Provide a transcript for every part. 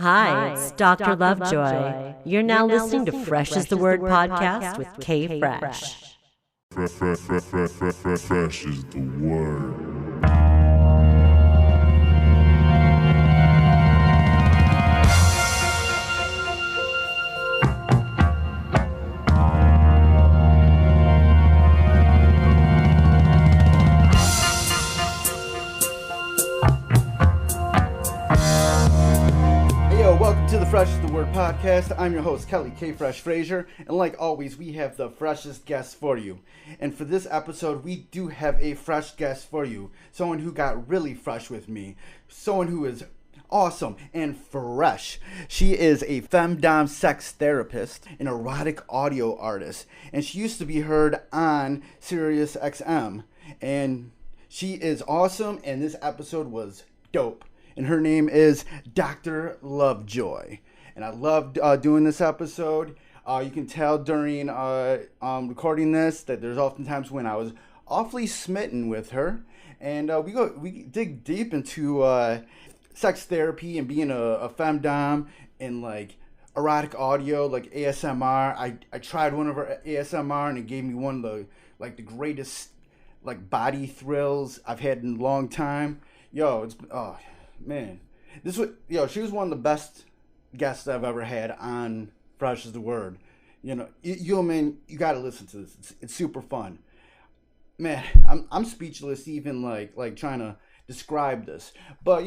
Hi, it's Dr. Lovejoy. You're now listening to Fresh is the Word podcast with K Fresh. Fresh is the word. Welcome to the Fresh is the Word podcast. I'm your host, Kelly K. Fresh Frazier, and like always, we have the freshest guest for you. And for this episode, we do have a fresh guest for you. Someone who got really fresh with me. Someone who is awesome and fresh. She is a Femdom sex therapist, an erotic audio artist, and she used to be heard on Sirius XM. And she is awesome, and this episode was dope. And her name is Dr. Lovejoy. And I loved doing this episode. You can tell during recording this that there's oftentimes when I was awfully smitten with her. And we dig deep into sex therapy and being a femdom and like erotic audio, like ASMR. I tried one of her ASMR and it gave me one of the greatest like body thrills I've had in a long time. Man, she was one of the best guests I've ever had on Fresh is the Word. You gotta listen to this. It's super fun. Man, I'm speechless even like trying to describe this. But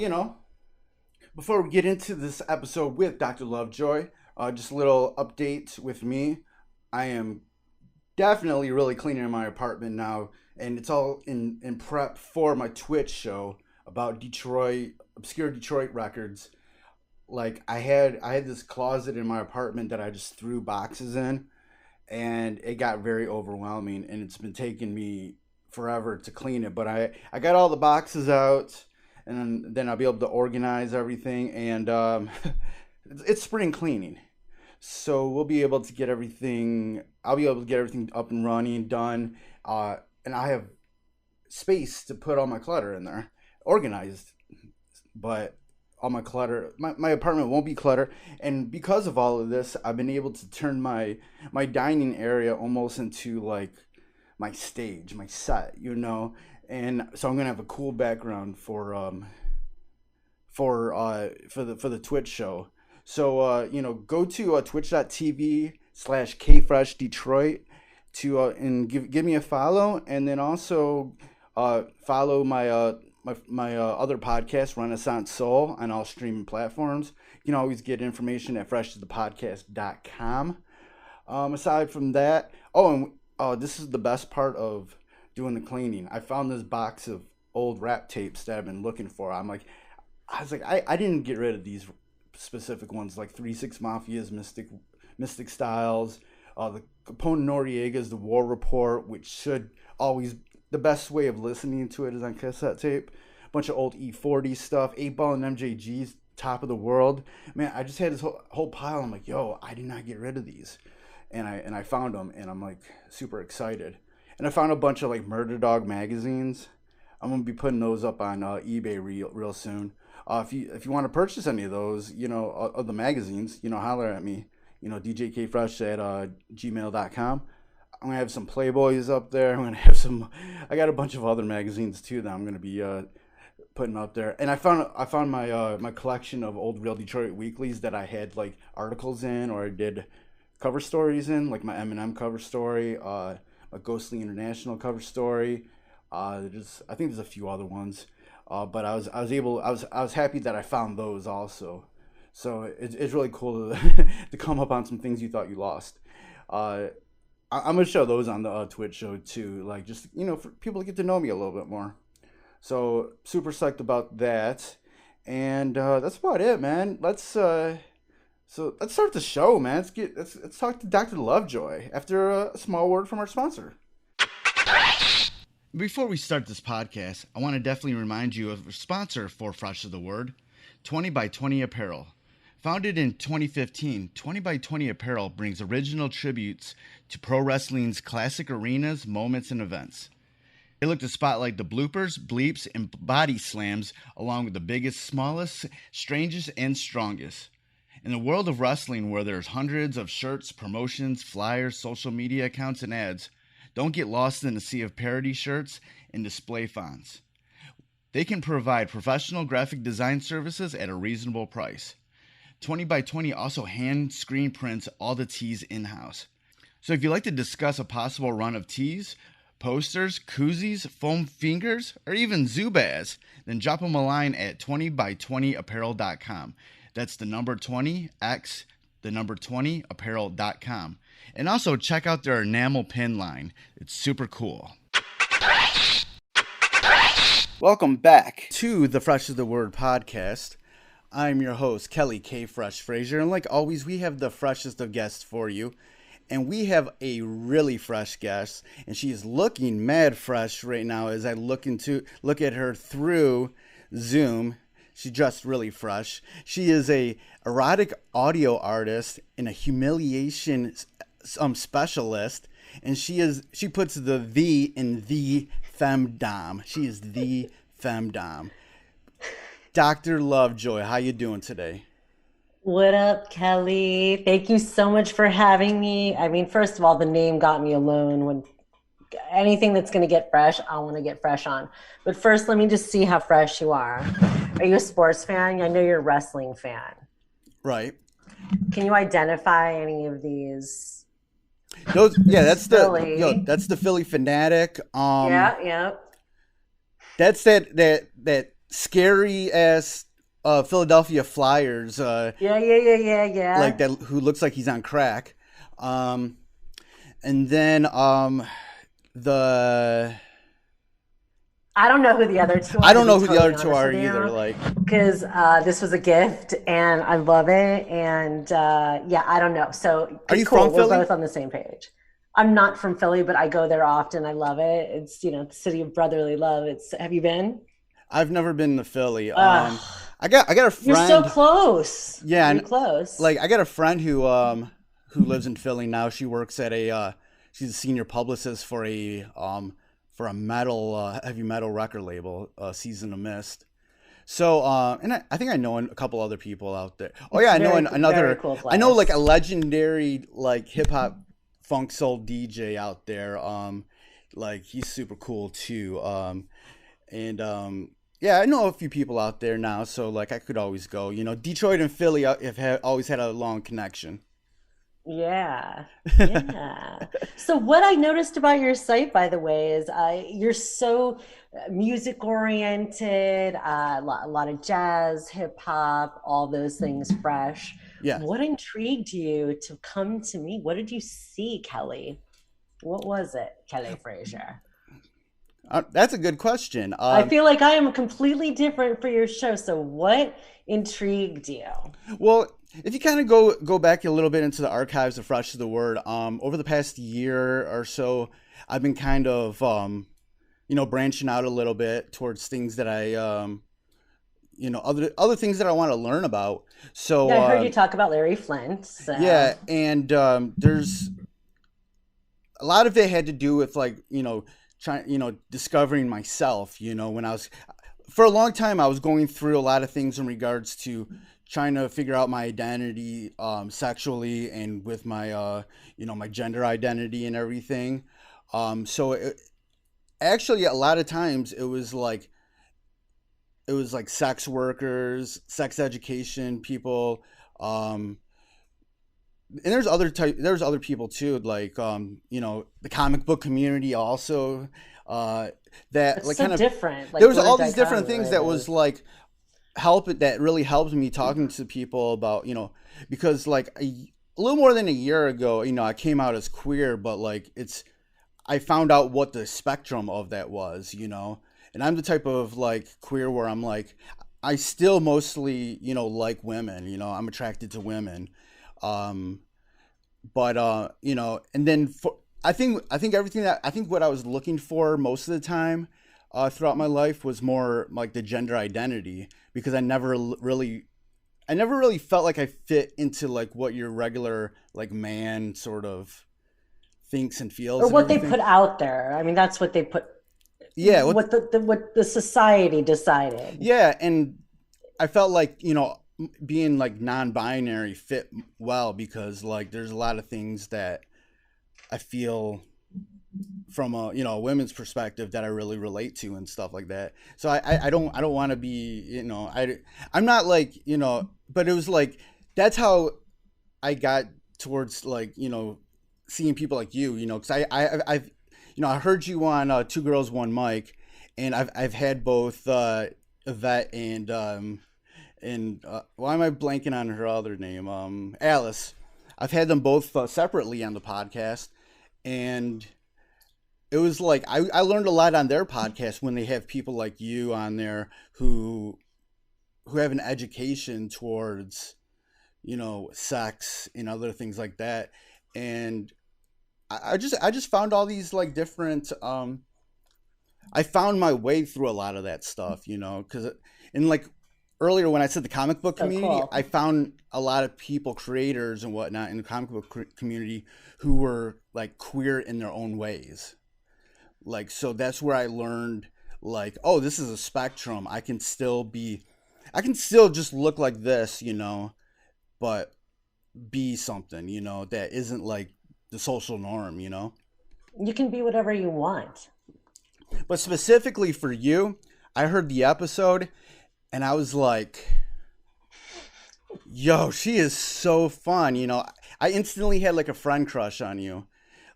before we get into this episode with Dr. Lovejoy, just a little update with me. I am definitely really cleaning my apartment now, and it's all in prep for my Twitch show about obscure Detroit records. Like I had this closet in my apartment that I just threw boxes in, and it got very overwhelming, and it's been taking me forever to clean it. But I got all the boxes out, and then I'll be able to organize everything, and it's spring cleaning. So we'll be able to get everything, I'll be able to get everything up and running, done, and I have space to put all my clutter in there, organized. But all my clutter, my apartment won't be clutter, and because of all of this, I've been able to turn my dining area almost into like my stage, my set, and so I'm gonna have a cool background for the Twitch show. So go to twitch.tv/KFreshDetroit to and give me a follow, and then also follow my other podcast, Renaissance Soul, on all streaming platforms. You can always get information at freshthepodcast.com. Aside from that, this is the best part of doing the cleaning. I found this box of old rap tapes that I've been looking for. I didn't get rid of these specific ones, like 3-6 Mafia's Mystic Styles, the Capone Noriega's The War Report, which should always, the best way of listening to it is on cassette tape. A bunch of old E40 stuff, 8-Ball and MJG's Top of the World. Man, I just had this whole pile. I'm like, I did not get rid of these. And I found them, and I'm like super excited. And I found a bunch of like Murder Dog magazines. I'm going to be putting those up on eBay real soon. If you want to purchase any of those, of the magazines, holler at me. DJKFresh at gmail.com. I'm gonna have some Playboys up there. I got a bunch of other magazines too that I'm gonna be putting up there. And I found my collection of old Real Detroit weeklies that I had like articles in, or I did cover stories in, like my Eminem cover story, a Ghostly International cover story. I think there's a few other ones, but I was happy that I found those also. So it's really cool to come up on some things you thought you lost. I'm going to show those on the Twitch show too, like just, for people to get to know me a little bit more. So super psyched about that. And that's about it, man. Let's start the show, man. Let's talk to Dr. Lovejoy after a small word from our sponsor. Before we start this podcast, I want to definitely remind you of a sponsor for Fresh is the Word, 20 by 20 Apparel. Founded in 2015, 20 by 20 Apparel brings original tributes to pro wrestling's classic arenas, moments, and events. They look to spotlight the bloopers, bleeps, and body slams, along with the biggest, smallest, strangest, and strongest. In the world of wrestling, where there's hundreds of shirts, promotions, flyers, social media accounts, and ads, don't get lost in the sea of parody shirts and display fonts. They can provide professional graphic design services at a reasonable price. 20 by 20 also hand screen prints all the tees in-house. So if you'd like to discuss a possible run of tees, posters, koozies, foam fingers, or even Zubaz, then drop them a line at 20by20apparel.com. That's the number 20x, the number 20apparel.com. And also check out their enamel pin line. It's super cool. Welcome back to the Fresh is the Word podcast. I'm your host, Kelly K. Fresh Frazier. And like always, we have the freshest of guests for you. And we have a really fresh guest. And she is looking mad fresh right now as I look at her through Zoom. She's dressed really fresh. She is a erotic audio artist and a humiliation specialist, and she puts the "the" in the Femdom. She is the Femdom. Dr. Lovejoy, how you doing today? What up, Kelly? Thank you so much for having me. I mean, first of all, the name got me alone. When anything that's going to get fresh, I want to get fresh on. But first, let me just see how fresh you are. Are you a sports fan? I know you're a wrestling fan. Right. Can you identify any of these? Those, yeah, that's Philly. that's the Philly Fanatic. Yeah. That's that scary ass Philadelphia Flyers. Yeah. Like that, who looks like he's on crack. And then I don't know who the other two are. I don't know who the other two are either. Like, because this was a gift and I love it. And yeah, I don't know. So are you cool. from Philly? We're both on the same page. I'm not from Philly, but I go there often. I love it. It's, the city of brotherly love. Have you been? I've never been to Philly. I got a friend. You're so close. Yeah, you're close. Like, I got a friend who lives in Philly now. She works at she's a senior publicist for a metal heavy metal record label, Season of Mist. So and I think I know a couple other people out there. Oh yeah, I know another. Cool, I know like a legendary like hip hop funk soul DJ out there. Like he's super cool too. Yeah, I know a few people out there now, so like I could always go. Detroit and Philly have always had a long connection. Yeah. So what I noticed about your site, by the way, is you're so music oriented, a lot of jazz, hip hop, all those things fresh. Yeah. What intrigued you to come to me? What did you see, Kelly? What was it, Kelly Frazier? That's a good question. I feel like I am completely different for your show. So what intrigued you? Well, if you kind of go back a little bit into the archives of Fresh is the Word, over the past year or so, I've been kind of, branching out a little bit towards things that I, other things that I want to learn about. So yeah, I heard you talk about Larry Flint. So. Yeah, and there's a lot of it had to do with like, discovering myself. When I was, for a long time, I was going through a lot of things in regards to trying to figure out my identity sexually and with my my gender identity and everything. Actually a lot of times it was like sex workers, sex education people, and there's other people too, like the comic book community also, that it's like so kind of different. Like, there was all these different things that was like that really helped me talking to people about, because like a little more than a year ago, I came out as queer, but like I found out what the spectrum of that was, and I'm the type of like queer where I'm like, I still mostly, like women, I'm attracted to women. And then I think what I was looking for most of the time throughout my life was more like the gender identity, because I never really felt like I fit into like what your regular like man sort of thinks and feels, or what they put out there. I mean, that's what they put. Yeah, what the society decided. Yeah, and I felt like being like non-binary fit well, because like there's a lot of things that I feel from a women's perspective that I really relate to and stuff like that. So I don't want to be, I'm not like, but it was like that's how I got towards like, seeing people like you, because I've I heard you on Two Girls One Mic, and I've had both Yvette and why am I blanking on her other name? Alice. I've had them both separately on the podcast, and it was like I learned a lot on their podcast when they have people like you on there who have an education towards sex and other things like that. And I just found all these like different I found my way through a lot of that stuff, because in like earlier when I said the comic book So community, cool. I found a lot of people, creators and whatnot in the comic book community who were like queer in their own ways. Like, so that's where I learned like, oh, this is a spectrum. I can still just look like this, but be something, that isn't like the social norm. You can be whatever you want. But specifically for you, I heard the episode and I was like, yo, she is so fun. I instantly had like a friend crush on you.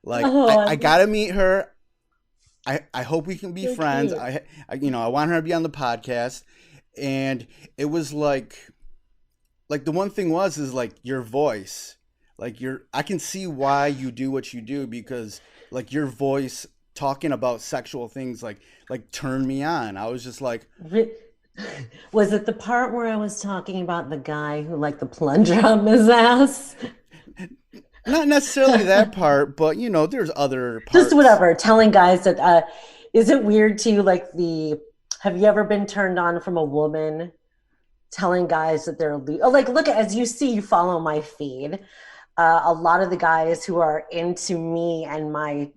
Like, I Oh, gotta meet her. I hope we can be so friends. cute. I want her to be on the podcast. And it was like the one thing is like your voice, like I can see why you do what you do, because like your voice talking about sexual things like turned me on. I was just like, Ri- Was it the part where I was talking about the guy who liked the plunger on his ass? not necessarily that part, but there's other Just parts. whatever, telling guys that is it weird to you like the have you ever been turned on from a woman telling guys that oh, like look as you see you follow my feed, a lot of the guys who are into me and my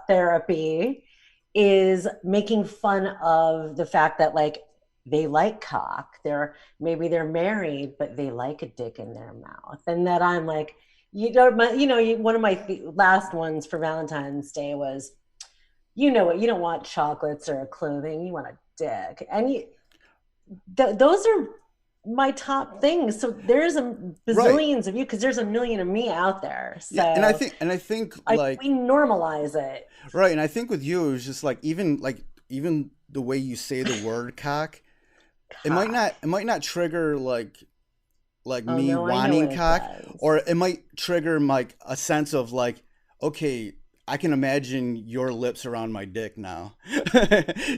therapy is making fun of the fact that like they like cock, they're married but they like a dick in their mouth, and that I'm like, one of my last ones for Valentine's Day was, what, you don't want chocolates or clothing, you want a dick. And those are my top things. So there's a Right. bazillions of you because there's a million of me out there. Yeah, and So I think we like normalize it. right, and I think with you it was just like even the way you say the word cock, Cock. it might not trigger like Oh me no, I know wanting what it cock, does. or it might trigger like a sense of like, okay, I can imagine your lips around my dick now.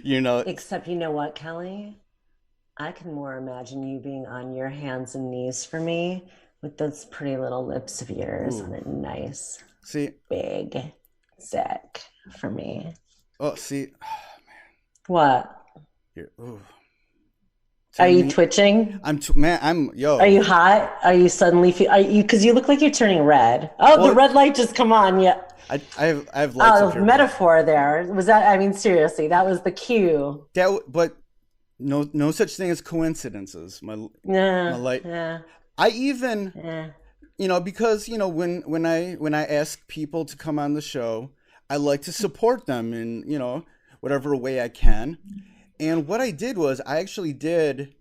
you know Except you know what, Kelly? I can more imagine you being on your hands and knees for me with those pretty little lips of yours on Ooh, a nice see. big dick for me. Oh, see. What? Here. Ooh. Are Turn you me. twitching? Man, I'm Are yo. you hot? Are you suddenly are you because you look like you're turning red? Oh, the Well, red light just come on. Yeah. I have lights up Oh, here, but metaphor there. Was that, I mean, seriously, that was the cue. but no such thing as coincidences. My Yeah, light. yeah, I even yeah. because when I ask people to come on the show, I like to support them in whatever way I can. And what I did was I actually did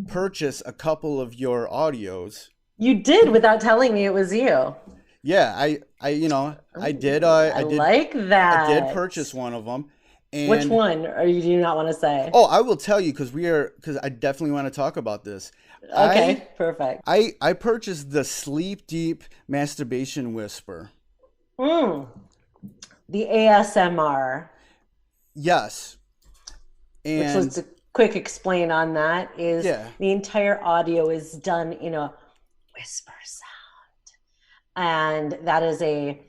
purchase a couple of your audios. You did without telling me it was you. Yeah, I Ooh, I like I did that. purchase one of them, Which and one? Or you do not want to say? oh, I will tell you because I definitely want to talk about this. I Okay, perfect. I purchased the Sleep Deep Masturbation Whisper. Mm, the ASMR, Yes, which let's and a quick explain on that, is yeah, the entire audio is done in a whisper sound. And that is a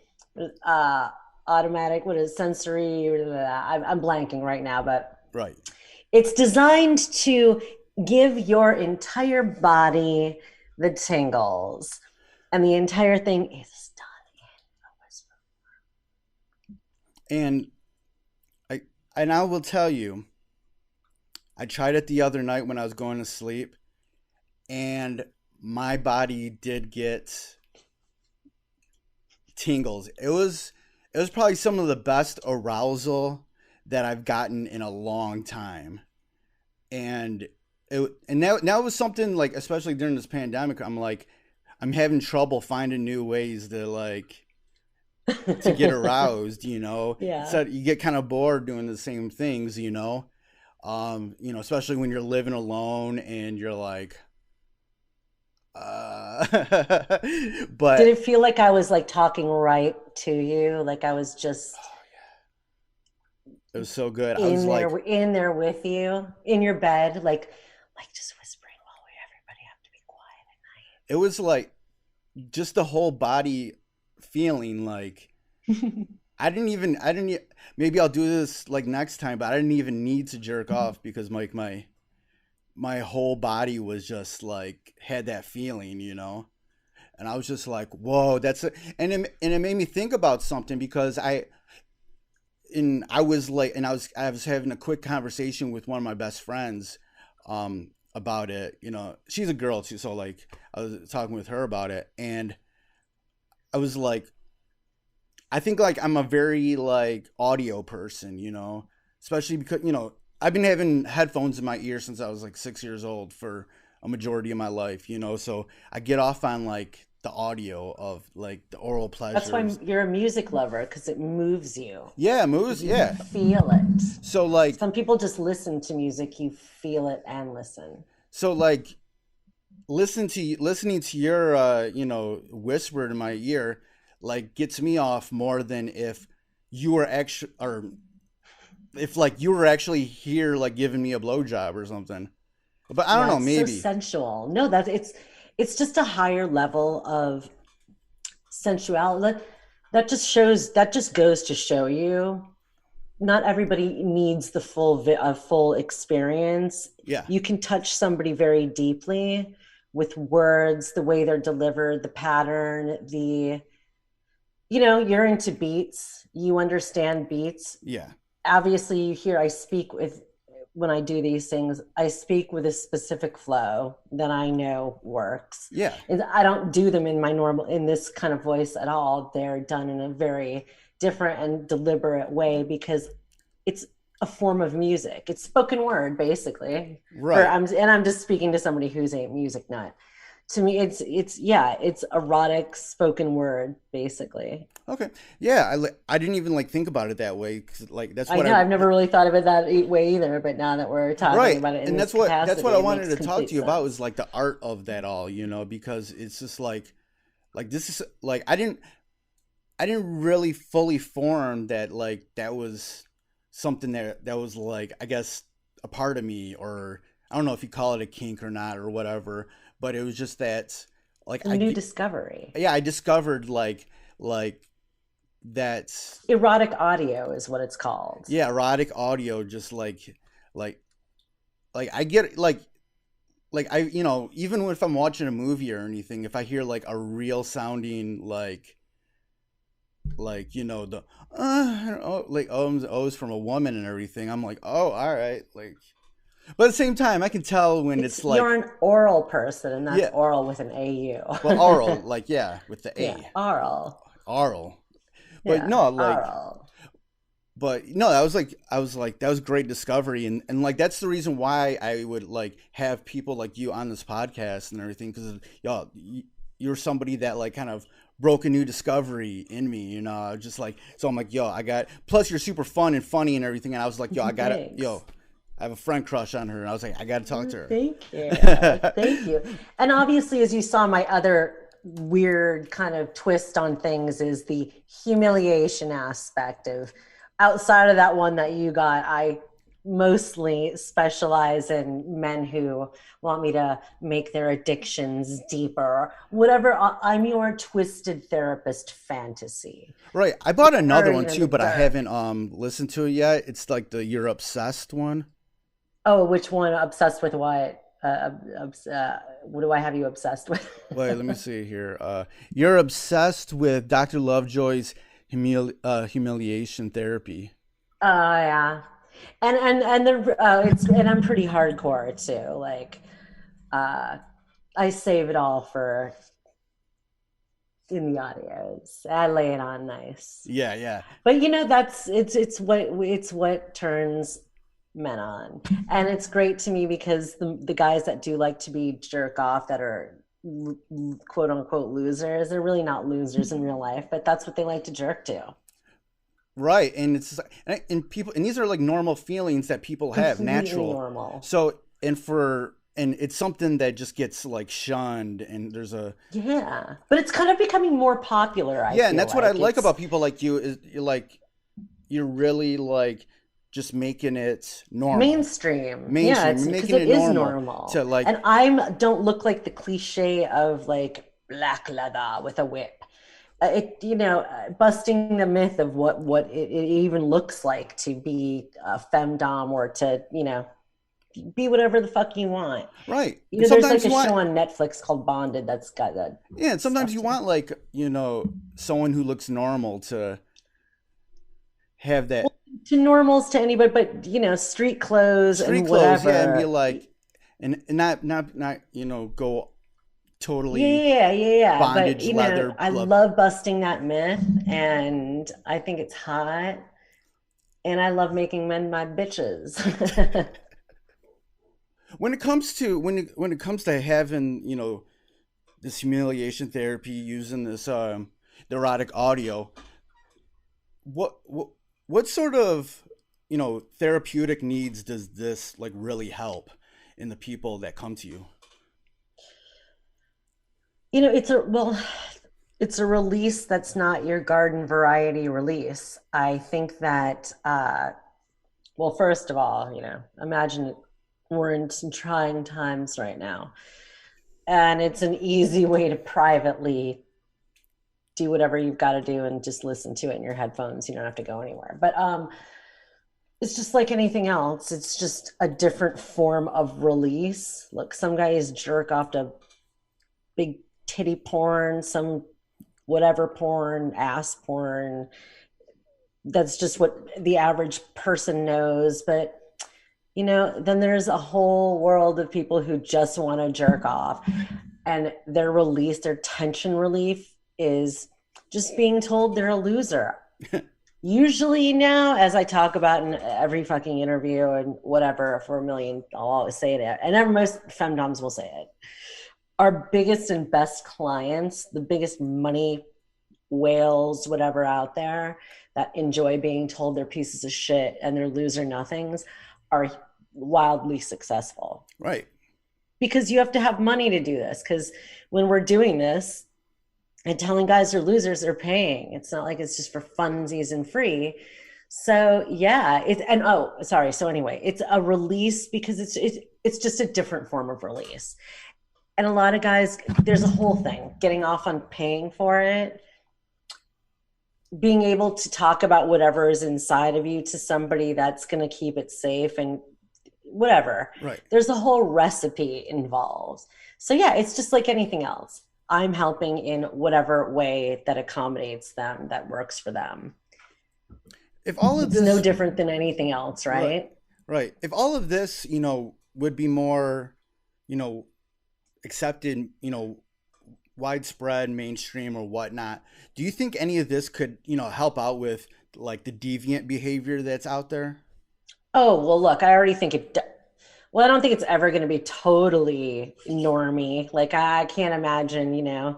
uh, automatic, what is sensory, I'm blanking right now, but right. it's designed to give your entire body the tingles, and the entire thing is done in a whisper. And I will tell you, I tried it the other night when I was going to sleep, and my body did get tingles. It was probably some of the best arousal that I've gotten in a long time. And that was something like, especially during this pandemic, I'm like, I'm having trouble finding new ways to get aroused, Yeah. So you get kind of bored doing the same things, especially when you're living alone and you're like, uh, Did but it feel like I was like talking right to you? Like I was just it was so good. I was like, in there with you in your bed, like just whispering while we everybody have to be it was like just the whole body feeling like quiet maybe I'll do this like next time, but I didn't even need to jerk at night. off because like my whole body was just like had that feeling, and I was just like, whoa, and it made me think about something because I was like, and I was having a quick conversation with one of my best friends, about it. She's a girl too, so like I was talking with her about it, and I was like, I think like I'm a very like audio person, especially because I've been having headphones in my ear since I was like 6 years old for a majority of my life, so I get off on like the audio of like the oral That's why pleasures. you're a music lover, because it moves you. Yeah, moves. You Yeah. feel it. So like, Some people just listen to music, you feel it and listen. so like, listening to your whisper in my ear like gets me off more than if you were actually, or if like you were actually here like giving me a blowjob or something. But I don't Yeah, know, it's so maybe. sensual. No, that it's just a higher level of sensuality. That just goes to show you not everybody needs the full experience. Yeah. You can touch somebody very deeply with words, the way they're delivered, the pattern, you're into beats, you understand beats. Yeah. Obviously, you hear I speak with when I do these things, I speak with a specific flow that I know works. Yeah. And I don't do them in this kind of voice at all. They're done in a very different and deliberate way because it's a form of music. It's spoken word, basically. Right. I'm just speaking to somebody who's a music nut. To me, it's erotic spoken word, basically. Okay. Yeah, I didn't even like think about it that way 'cause, like that's I what know I I've never really thought of it that way either, but now that we're talking right. about it in And this that's what capacity, I it wanted makes to talk complete to you about was sense. like the art of that all, because it's just like this is like I didn't really fully form that like that was something that was like, I guess, a part of me, or I don't know if you call it a kink or not or whatever, but it was just that like A new discovery. yeah, I discovered like that. Erotic audio is what it's called. Yeah, erotic audio, just like I get like I even if I'm watching a movie or anything, if I hear like a real sounding like the like ohs from a woman and everything, I'm like, oh, all right, like, but at the same time I can tell when It's it's You're like, an oral person, and that's yeah, oral with an AU. well, oral, like, yeah, with the Yeah, A, oral. oral. But Yeah, no, like, oral. but no, that was like, I was like, that was great discovery, and like that's the reason why I would like have people like you on this podcast and everything, because y'all, you're somebody that like kind of broke a new discovery in me, just like, so I'm like, yo, I got, plus you're super fun and funny and everything, and I was like, yo, I gotta, Thanks. I have a friend crush on her, and I was like, I gotta talk to Thank you. her. Thank you. And obviously, as you saw, my other weird kind of twist on things is the humiliation aspect of outside of that one that you got. I mostly specialize in men who want me to make their addictions deeper, whatever. I'm your twisted therapist fantasy. Right, I bought another one Buried in too, the but I dirt. haven't listened to it yet. It's like the You're Obsessed one. Oh, which one? Obsessed with what? What do I have you obsessed with? Wait, let me see here. You're obsessed with Dr. Lovejoy's humiliation therapy. Oh yeah, and I'm pretty hardcore too. Like, uh, I save it all for in the audios. I lay it on nice. Yeah, yeah. But that's it's what turns men on. And it's great to me because the guys that do like to be jerk off that are quote unquote losers, they're really not losers in real life, but that's what they like to jerk to. Right, and and people, and these are like normal feelings that people have, Completely natural. normal. So, and it's something that just gets like shunned, and there's a Yeah. But it's kind of becoming more popular, I yeah, and feel that's what I like. like It's about people like you is you're really like just making it normal, mainstream. Yeah, mainstream, it's you're because making it it is normal normal. to like And I don't look like the cliche of like black leather with a whip. Busting the myth of what it even looks like to be a femdom or to, be whatever the fuck you want. right. And There's sometimes like a you want show on Netflix called Bonded that's got that yeah, and sometimes stuff you too. want like someone who looks normal to have that To normals to anybody, but street clothes street and clothes, yeah, and be whatever. like and not go totally Yeah, yeah, yeah. But bondage leather I love. love busting that myth, and I think it's hot, and I love making men my bitches. When it comes to when it comes to having this humiliation therapy using this the erotic audio, what sort of therapeutic needs does this like really help in the people that come to you? It's a release that's not your garden variety release. I think that well, first of all, imagine we're in some trying times right now, and it's an easy way to privately do whatever you've got to do and just listen to it in your headphones. You don't have to go anywhere. But it's just like anything else. It's just a different form of release. Look, some guys jerk off to big titty porn, some whatever porn, ass porn. That's just what the average person knows. But then there's a whole world of people who just want to jerk off, and their release, their tension relief is just being told they're a loser. Usually now, as I talk about in every fucking interview and whatever for a million, I'll always say it, and most femdoms will say it. Our biggest and best clients, the biggest money whales, whatever out there that enjoy being told they're pieces of shit and they're loser nothings, are wildly successful Right. because you have to have money to do this. Because when we're doing this and telling guys they're losers, they're paying. It's not like it's just for funsies and free. So yeah, oh, sorry. So anyway, it's a release because it's just a different form of release. And a lot of guys, there's a whole thing getting off on paying for it, being able to talk about whatever is inside of you to somebody that's going to keep it safe and whatever. Right. There's a whole recipe involved. So yeah, it's just like anything else. I'm helping in whatever way that accommodates them, that works for them. If all of It's no this different than anything else, right, right? right. If all of this, would be more, you know, accepted, widespread, mainstream or whatnot, do you think any of this could, help out with like the deviant behavior that's out there? Oh, well, look, I already think well, I don't think it's ever going to be totally normie. Like, I can't imagine,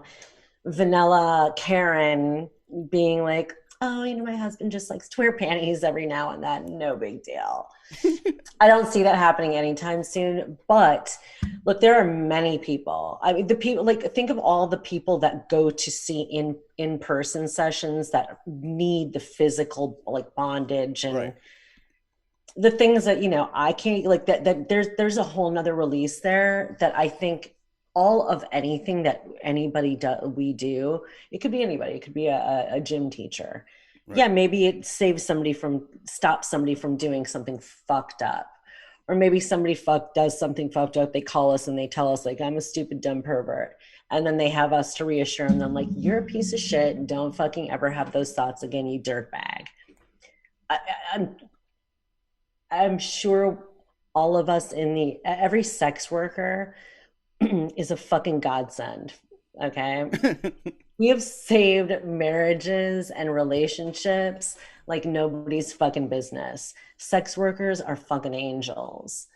vanilla Karen being like, oh, my husband just likes to wear panties every now and then. No big deal. I don't see that happening anytime soon. But look, there are many people. I mean, the people, like, think of all the people that go to see in-person sessions that need the physical, like, bondage and Right. the things that I can't, like, that there's a whole nother release there that I think all of anything that anybody we do, it could be anybody, it could be a gym teacher. Right. Yeah, maybe it stops somebody from doing something fucked up, or maybe somebody does something fucked up, they call us and they tell us, like, I'm a stupid dumb pervert, and then they have us to reassure them, like, you're a piece of shit, don't fucking ever have those thoughts again, you dirtbag. I'm I'm sure all of us every sex worker is a fucking godsend. Okay. We have saved marriages and relationships like nobody's fucking business. Sex workers are fucking angels.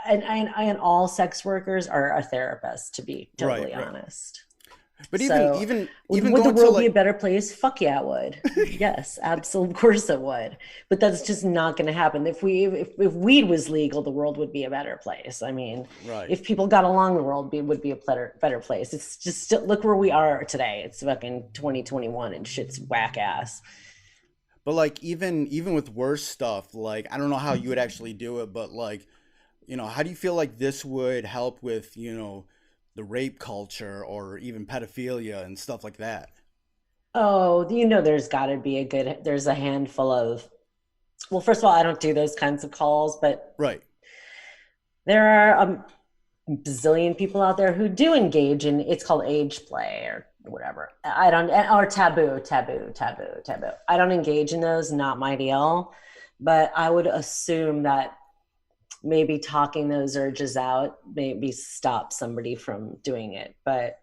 And all sex workers are a therapist, to be Right, totally right. honest. But even So, even even would the going to world be like a better place? Fuck yeah, it would. Yes, absolutely. Of course it would. But that's just not going to happen. If weed was legal, the world would be a better place. I mean, right. if people got along, the world would be a better place. It's just look where we are today. It's fucking 2021 and shit's whack ass. But like even with worse stuff, like I don't know how you would actually do it, but like, how do you feel like this would help with, the rape culture or even pedophilia and stuff like that? Oh, there's got to be there's a handful of, well, first of all, I don't do those kinds of calls, but Right. there are bazillion people out there who do engage in, it's called age play or whatever. I don't, or taboo. I don't engage in those, not my deal. But I would assume that maybe talking those urges out maybe stop somebody from doing it, but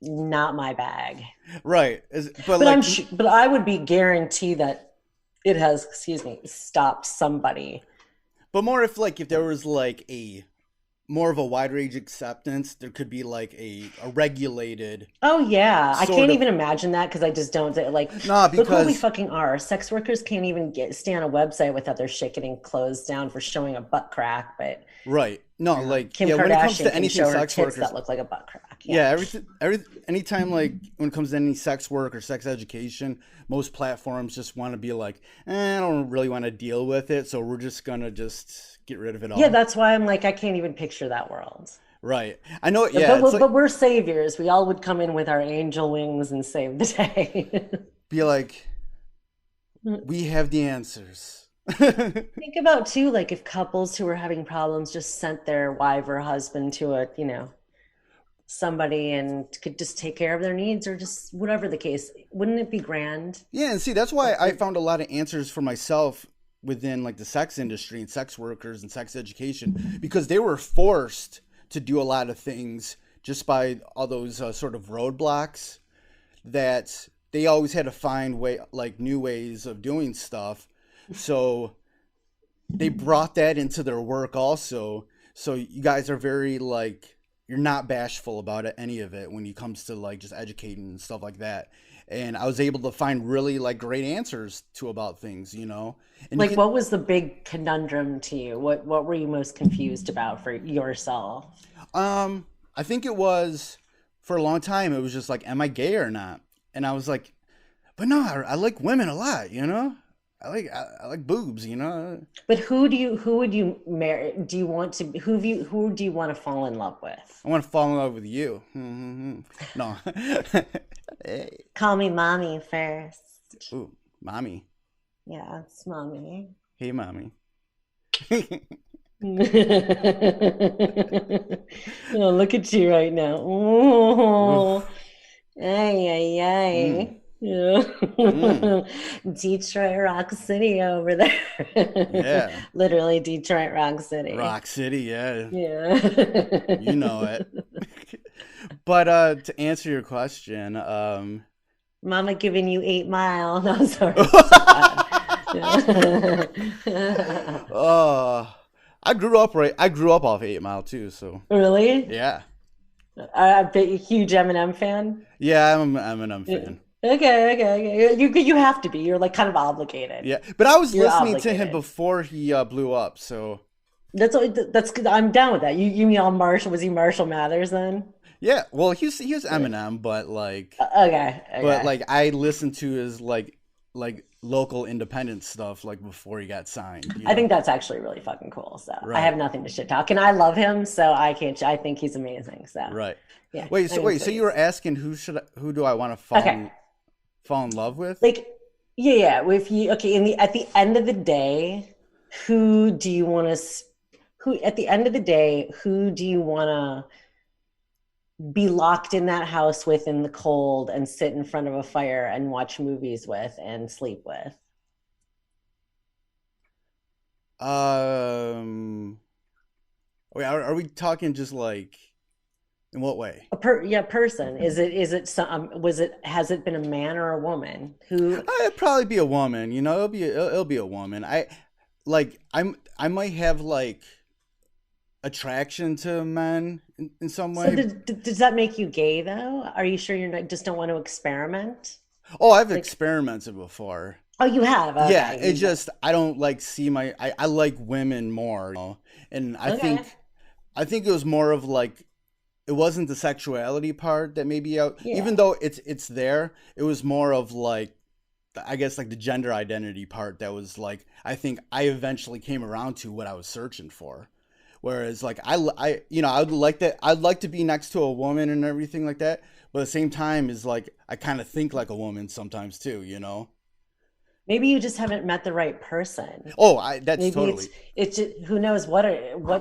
not my bag. Right. But But like but I would be guaranteed that it has, excuse me, stopped somebody. but more if there was like a more of a wide range acceptance, there could be like a regulated Oh yeah, I sort can't of even imagine that because I just don't like. nah Look where we because fucking are. Sex workers can't even stay on a website without their shit getting closed down for showing a butt crack. But right. No, like Kim when it comes Kardashian to can anything show her sex tits workers, that look like a butt crack. yeah, Yeah, anytime like when it comes to any sex work or sex education, most platforms just want to be like, I don't really want to deal with it, so we're just gonna just get rid of it yeah. all. That's why I'm like I can't even picture that world. Right. I know, But yeah, it's like we're saviors. We all would come in with our angel wings and save the day. be like, we have the answers. Think about too, like if couples who were having problems just sent their wife or husband to a, somebody and could just take care of their needs or just whatever the case. Wouldn't it be grand? Yeah, and see, that's why I found a lot of answers for myself within like the sex industry and sex workers and sex education because they were forced to do a lot of things just by all those sort of roadblocks that they always had to find new ways of doing stuff. So they brought that into their work also. So you guys are very like you're not bashful about any of it when it comes to like just educating and stuff like that. And I was able to find really like great answers to about things. And you Like, can what was the big conundrum to you? What were you most confused about for yourself? I think it was for a long time it was just like am I gay or not? And I was like, but no, I like women a lot. I like boobs. But who would you marry? Do you want to who do you want to fall in love with? I want to fall in love with you. No. Hey. Call me mommy first. Ooh, mommy. Yeah, it's mommy. Hey, mommy. Oh, look at you right now. Oh, Oof. ay, ay, Mm, ay. Yeah. mm. Detroit Rock City over there. Yeah. Literally Detroit Rock City. Rock City, yeah. You Yeah. know it. But to answer your question, Mama giving you 8 Mile. No, sorry, it's so bad. uh I grew up off 8 Mile too, so Really? yeah. I bet you're a huge Eminem fan. Yeah, I'm an M Yeah. fan. Okay. You have to be. You're like kind of obligated. Yeah. But I was You're listening to him obligated. before he blew up, so That's good. I'm down with that. You mean all Marshall? Was he Marshall Mathers then? yeah, well he was Yeah. Eminem, but like Okay. but Okay. like I listened to his like local independent stuff like before he got signed. I think that's actually really fucking cool. So I have Right. nothing to shit talk, and I love him. So I can't. I think he's amazing. So Right. yeah, Wait, I so can wait, say so you were he's asking who do I want to okay. fall in love with? Like yeah. If you okay in the at the end of the day, who do you want to? Who at the end of the day, who do you want to be locked in that house with in the cold and sit in front of a fire and watch movies with and sleep with? Um Wait, are we talking just like in what way? Yeah, person. Is it some was it has it been a man or a woman who It'd probably be a woman. You know, it'll be a woman. I might have like attraction to men in some so way. does that make you gay though? Are you sure you're not just don't want to experiment? Oh, I've Like, experimented before. oh, you have. Yeah, Okay. it's just I don't like see my I like women more, you know? And Okay. I think it was more of like it wasn't the sexuality part that maybe out even Yeah. though it's there, it was more of like I guess like the gender identity part that was like I think I eventually came around to what I was searching for. Whereas like you know, I would like that I'd like to be next to a woman and everything like that, but at the same time is like I kind of think like a woman sometimes too, you know. Maybe you just haven't met the right person. Oh, I that's Maybe totally it's just, who knows what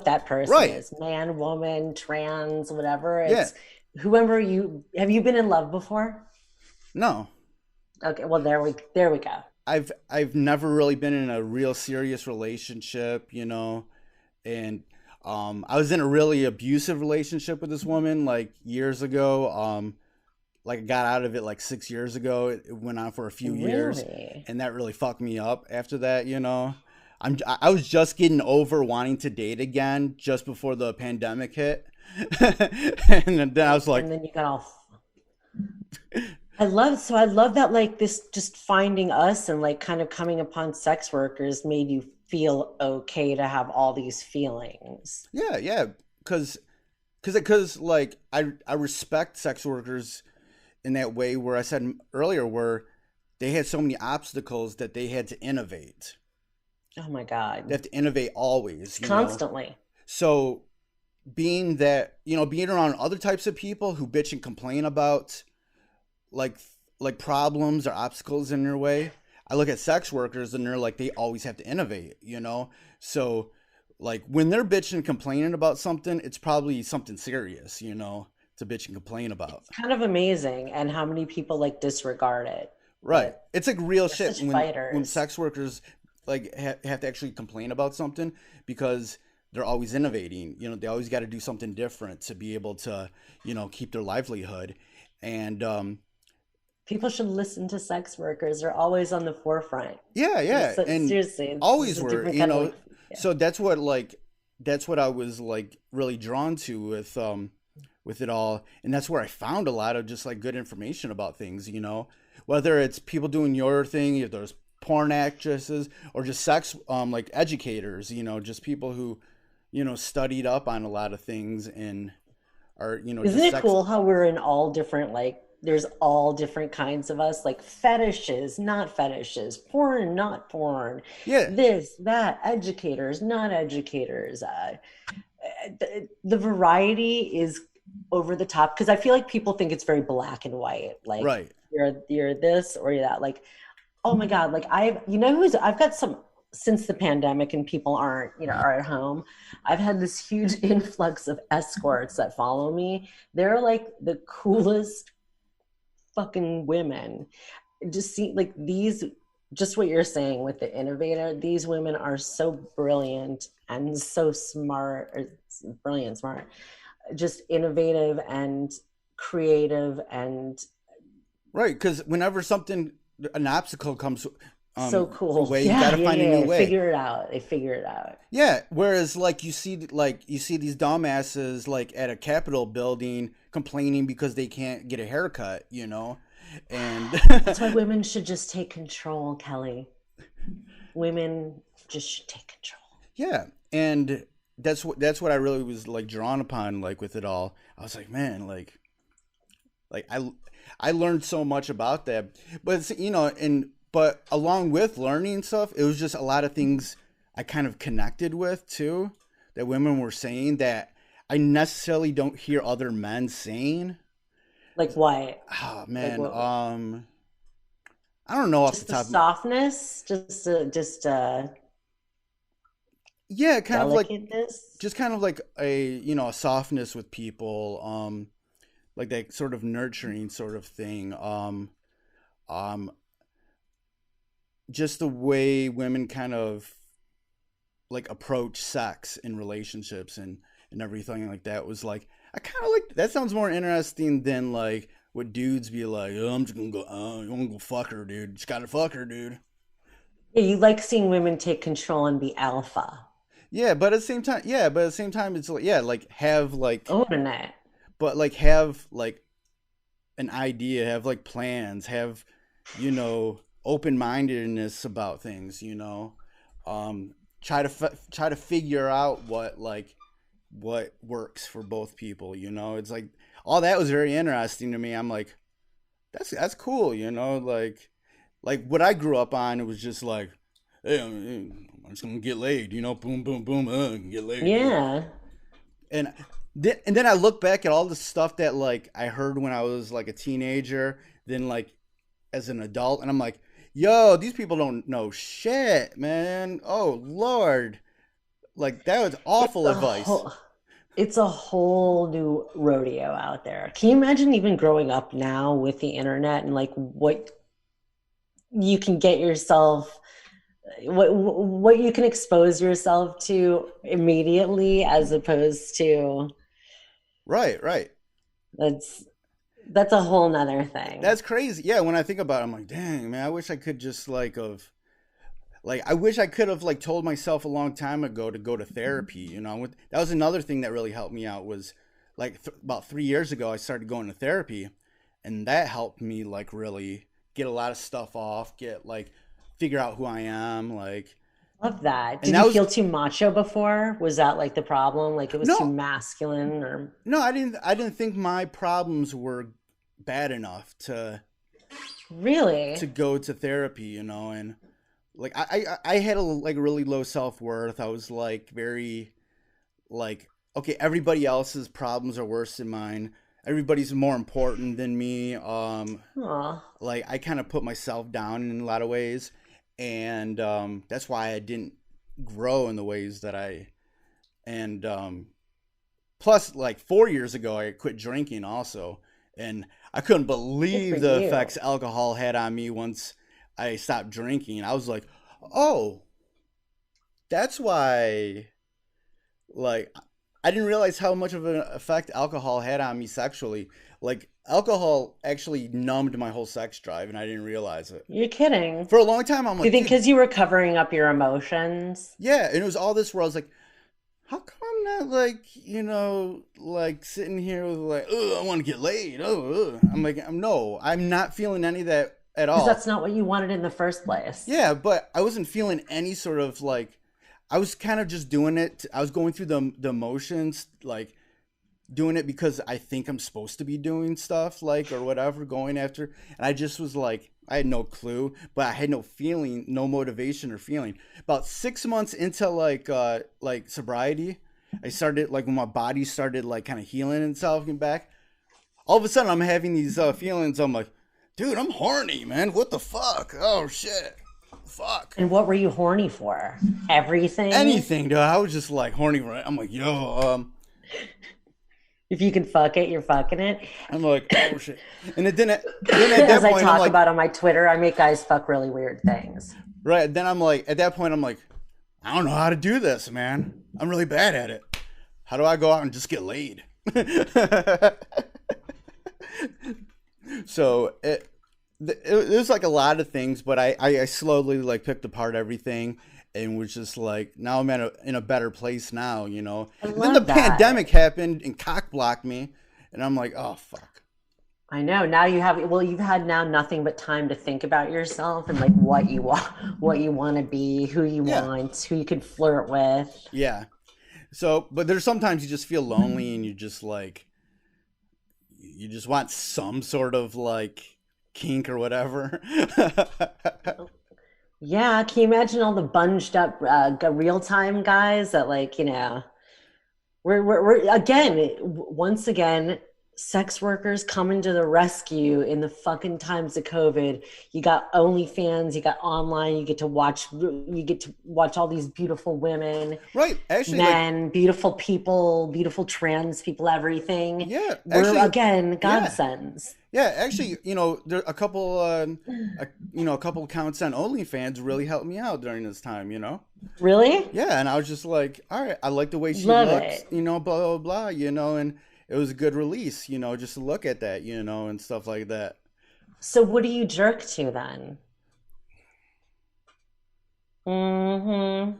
that person right. is, man, woman, trans, whatever. Yeah. It's whoever you have you been in love before? No. Okay, well there we go. I've never really been in a real serious relationship, you know, and I was in a really abusive relationship with this woman like years ago. Like I got out of it like 6 years ago. It went on for a few years, Really? and that really fucked me up after that, you know. I was just getting over wanting to date again just before the pandemic hit. And then I was like, And then you got all I love that like this just finding us and like kind of coming upon sex workers made you feel okay to have all these feelings. yeah, yeah, cuz cuz like I respect sex workers in that way where I said earlier where they had so many obstacles that they had to innovate. Oh my They God. have to innovate always, you know. Constantly. So being that, you know, being around other types of people who bitch and complain about like problems or obstacles in their way, I look at sex workers and they're like they always have to innovate, you know. So like when they're bitching and complaining about something, it's probably something serious, you know, to bitch and complain about. It's kind of amazing and how many people like disregard it. Right. But It's like real they're shit such when fighters. sex workers like have to actually complain about something because they're always innovating. You know, they always got to do something different to be able to, you know, keep their livelihood. And People should listen to sex workers. They're always on the forefront. yeah, yeah, and Seriously, it's always a were, different you kind of know. like, yeah. So that's what I was like really drawn to with it all, and that's where I found a lot of just like good information about things, you know, whether it's people doing your thing, if there's porn actresses or just sex like educators, you know, just people who, you know, studied up on a lot of things and are, you know, Isn't just it sex. cool how we're in all different like there's all different kinds of us, like fetishes, not fetishes, porn, not porn, Yeah, this, that, educators, not educators. The variety is over the top because I feel like people think it's very black and white. Like right. you're this or you're that. Like oh my God, like I've got some since the pandemic and people aren't, are at home. I've had this huge influx of escorts that follow me. They're like the coolest fucking women. Just see like these just what you're saying with the innovator, these women are so brilliant and so smart, or brilliant, smart, just innovative and creative and Right, because whenever something, an obstacle comes so cool. way, you got Yeah, to yeah, find a yeah. new They way. figure it out. They figure it out. Yeah, whereas like you see these dumbasses like at a Capitol building complaining because they can't get a haircut, you know, and That's why women should just take control, Kelly. Women just should take control. yeah, and that's what I really was like drawn upon like with it all. I was like, man, like I learned so much about that, but it's, you know, and but along with learning stuff, it was just a lot of things I kind of connected with too that women were saying that I necessarily don't hear other men saying. Like what? Oh Like man, what? I don't know off the Just the top. softness, just Yeah, kind of like delicateness. just kind of like a, you know, a softness with people, like that sort of nurturing sort of thing. Um, just the way women kind of like approach sex in relationships and everything like that was like I kind of like that sounds more interesting than like what dudes be like, oh, I'm just gonna go, I'm gonna go fuck her, dude. Just gotta fuck her, dude. Yeah, you like seeing women take control and be alpha. But at the same time, it's like, yeah, like have like, Own it. but like have like an idea, have like plans, have, open mindedness about things, try to figure out what works for both people, It's like all that was very interesting to me. I'm like, that's cool, like what I grew up on, it was just like, hey, I'm just gonna get laid, boom, boom, boom, get laid. Yeah. And then I look back at all the stuff that like I heard when I was like a teenager, then like as an adult, and I'm like, yo, these people don't know shit, man. Oh Lord, like that was It's awful a advice. whole it's a whole new rodeo out there. Can you imagine even growing up now with the internet and like what you can get yourself what you can expose yourself to immediately as opposed to Right, right. that's that's a whole nother thing. That's crazy. Yeah, when I think about it, I'm like, dang, man, I wish I could just I wish I could have like told myself a long time ago to go to therapy. That was another thing that really helped me out was like about 3 years ago I started going to therapy, and that helped me like really get a lot of stuff off, get like figure out who I am, like, Love that. and Did that you was feel too macho before? Was that like the problem? Like it was too no, masculine or no, I didn't think my problems were bad enough to really? go to therapy, and like I had a like really low self worth. I was like very like, okay, everybody else's problems are worse than mine. Everybody's more important than me. Oh, Like I kind of put myself down in a lot of ways, and that's why I didn't grow in the ways that I and plus like 4 years ago I quit drinking also, and I couldn't good for believe the you. effects alcohol had on me once I stopped drinking. I was like, oh, that's why. Like, I didn't realize how much of an effect alcohol had on me sexually. Like, alcohol actually numbed my whole sex drive, and I didn't realize it. You're kidding. For a long time, I'm Do you like, think dude, because you were covering up your emotions? yeah. And it was all this where I was like, how come I'm not like, like sitting here with like, oh, I want to get laid. Oh, I'm like, no, I'm not feeling any of that at Because all. that's not what you wanted in the first place. Yeah, but I wasn't feeling any sort of like, I was kind of just doing it. I was going through the motions, like doing it because I think I'm supposed to be doing stuff like or whatever, going after. And I just was like, I had no clue, but I had no feeling, no motivation or feeling. About 6 months into like sobriety, I started like when my body started like kind of healing itself and back. All of a sudden, I'm having these feelings. I'm like, dude, I'm horny, man. What the fuck? Oh shit, fuck. And what were you horny for? Everything? Anything, dude. I was just like horny, right? I'm like, yo, If you can fuck it, you're fucking it. I'm like, oh shit. And then at As that I point, I'm talk like, about on my Twitter, I make guys fuck really weird things. right. Then I'm like, at that point, I'm like, I don't know how to do this, man. I'm really bad at it. How do I go out and just get laid? So it was like a lot of things, but I slowly like picked apart everything and was just like, now I'm in a better place now. I And then the love that. pandemic happened and cock blocked me, and I'm like, oh fuck. I know. Now you have, well, you've had now nothing but time to think about yourself and like what you want, what you want to be, who you Yeah, want, who you can flirt with. yeah. So, but there's sometimes you just feel lonely and you just like you just want some sort of like kink or whatever. Yeah, can you imagine all the bunged up real time guys that like, we're again, once again. sex workers coming to the rescue in the fucking times of COVID. You got OnlyFans, you got online, you get to watch all these beautiful women, Right. Actually, like, men, beautiful people, beautiful trans people, everything. yeah, We're actually, again yeah. godsends. Yeah, actually, there a couple, a couple accounts on OnlyFans really helped me out during this time. Really? Yeah, and I was just like, all right, I like the way she Love looks, it. blah, blah, blah, and it was a good release, just to look at that, and stuff like that. So what do you jerk to then? Mm-hmm.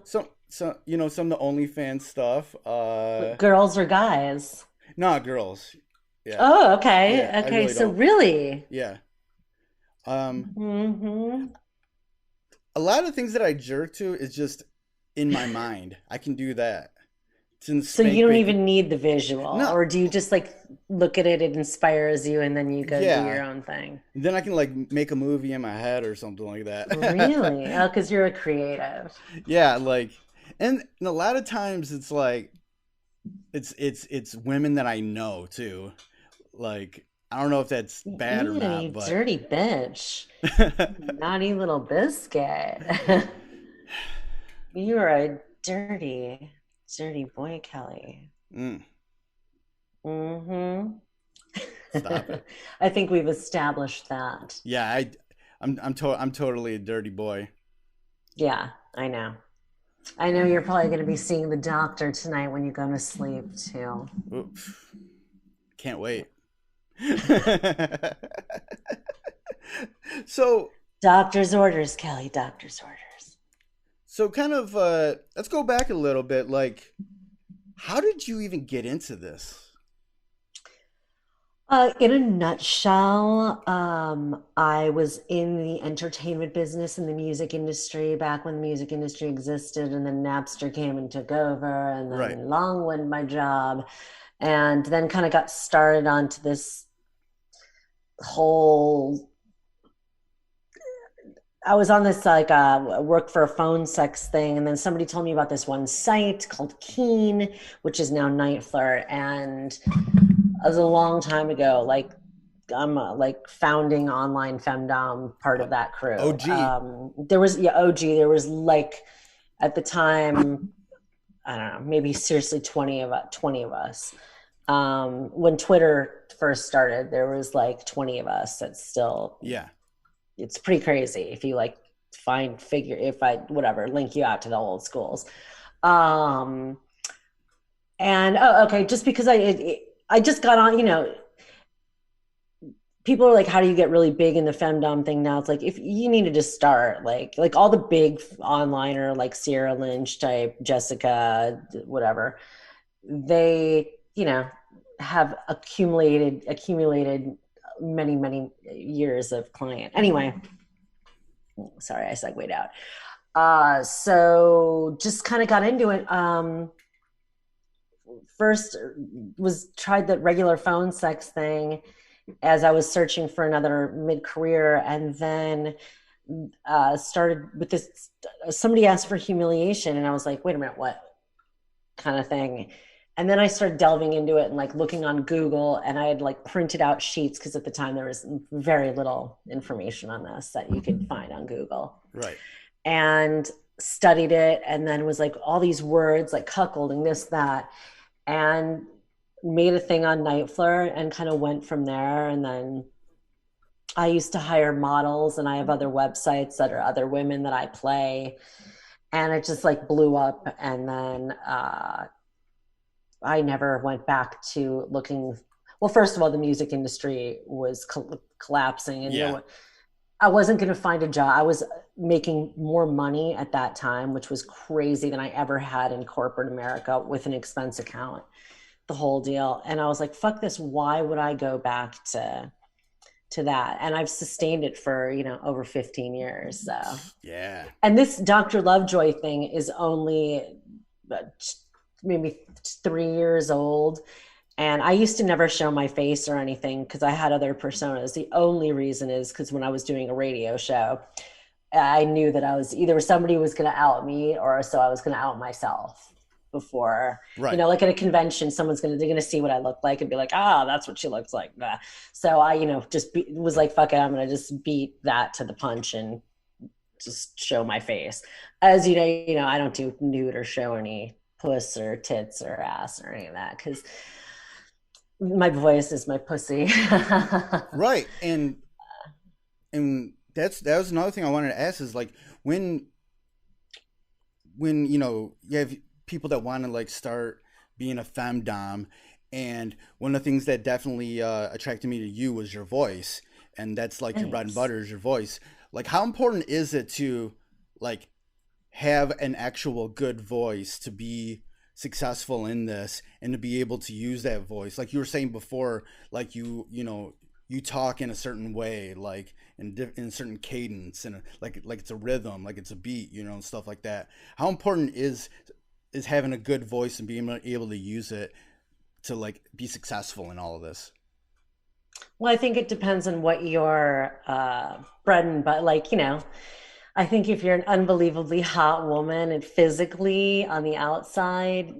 Some of the OnlyFans stuff, Girls or guys? not girls. Yeah, Oh, yeah, okay. I Okay. really So don't. really? Yeah. Um, Mm-hmm. a lot of things that I jerk to is just in my mind. I can do that. It's in So you spank don't bacon. even need the visual, No, or do you just like look at it, it inspires you, and then you go do yeah. your own thing? Then I can like make a movie in my head or something like that. Really? Oh, because you're a creative. Yeah, like, and a lot of times it's like it's women that I know too. Like, I don't know if that's bad or Ew, not, you but dirty bitch. Naughty little biscuit. You are a dirty, dirty boy, Kelly. mm, Mm-hmm. stop it. I think we've established that. Yeah, I'm totally a dirty boy. Yeah, I know. I know you're probably going to be seeing the doctor tonight when you go to sleep too. Oof, can't wait. so Doctor's orders, Kelly, doctor's orders. so kind of let's go back a little bit. Like, how did you even get into this? In a nutshell, I was in the entertainment business in the music industry back when the music industry existed, and then Napster came and took over, and Right. then long went my job, and then kind of got started onto this whole. I was on this like work for a phone sex thing, and then somebody told me about this one site called Keen, which is now Night Flirt, and it was a long time ago. Like I'm like founding online Femdom, part Uh, of that crew. OG. There was OG. There was like at the time, I don't know, maybe seriously 20 of us. When Twitter first started, there was like 20 of us. That's still, Yeah. it's pretty crazy if you like find figure if I whatever link you out to the old schools. Um, and oh, okay, just because I just got on, people are like, how do you get really big in the femdom thing now? It's like if you needed to start like all the big onliner like Sierra Lynch type, Jessica, whatever, they have accumulated many years of client. Anyway, sorry, I segued out. So just kind of got into it. First was tried the regular phone sex thing as I was searching for another mid-career, and then started with this. Somebody asked for humiliation, and I was like, wait a minute, what kind of thing? And then I started delving into it and like looking on Google, and I had like printed out sheets because at the time there was very little information on this that you could find on Google, Right. and studied it, and then was like all these words like cuckolding, this, that, and made a thing on Night Flirt and kind of went from there. And then I used to hire models, and I have other websites that are other women that I play, and it just like blew up. And then I never went back to looking. Well, first of all, the music industry was collapsing, and Yeah. I wasn't going to find a job. I was making more money at that time, which was crazy, than I ever had in corporate America with an expense account, the whole deal. And I was like, fuck this. Why would I go back to that? And I've sustained it for, over 15 years. So, Yeah. and this Dr. Lovejoy thing is only maybe 3 years old. And I used to never show my face or anything because I had other personas. The only reason is because when I was doing a radio show, I knew that I was either somebody was going to out me or so I was going to out myself. before. Right. Like at a convention, they're gonna see what I look like and be like, that's what she looks like. Nah. So I, was like, fuck it, I'm gonna just beat that to the punch and just show my face. As I don't do nude or show any puss or tits or ass or any of that because my voice is my pussy. Right. And that was another thing I wanted to ask is like when you have people that want to like start being a femdom, and one of the things that definitely attracted me to you was your voice, and that's like your bread and butter is your voice. Like, how important is it to like have an actual good voice to be successful in this and to be able to use that voice? Like you were saying before, like you talk in a certain way, like in a certain cadence, and like it's a rhythm, like it's a beat, and stuff like that. How important is having a good voice and being able to use it to like be successful in all of this? Well, I think it depends on what your bread and butter, like, I think if you're an unbelievably hot woman and physically on the outside,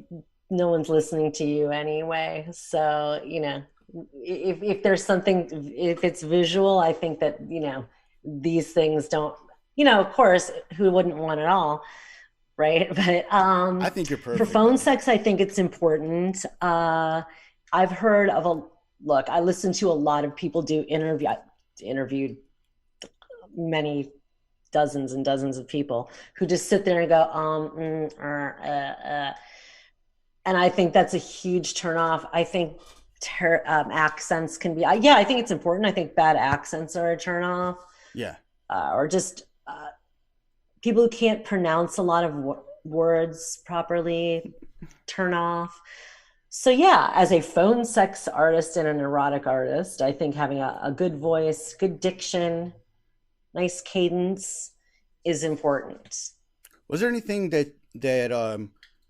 no one's listening to you anyway. So, if there's something, if it's visual, I think that, these things don't, of course, who wouldn't want it all, right? But I think you're perfect. For phone sex, I think it's important. I've heard of look, I listen to a lot of people I interviewed many dozens and dozens of people who just sit there and go, and I think that's a huge turnoff. I think accents can be, I think it's important. I think bad accents are a turnoff. Yeah. Or just people who can't pronounce a lot of words properly, turn off. So yeah, as a phone sex artist and an erotic artist, I think having a good voice, good diction, nice cadence is important. Was there anything that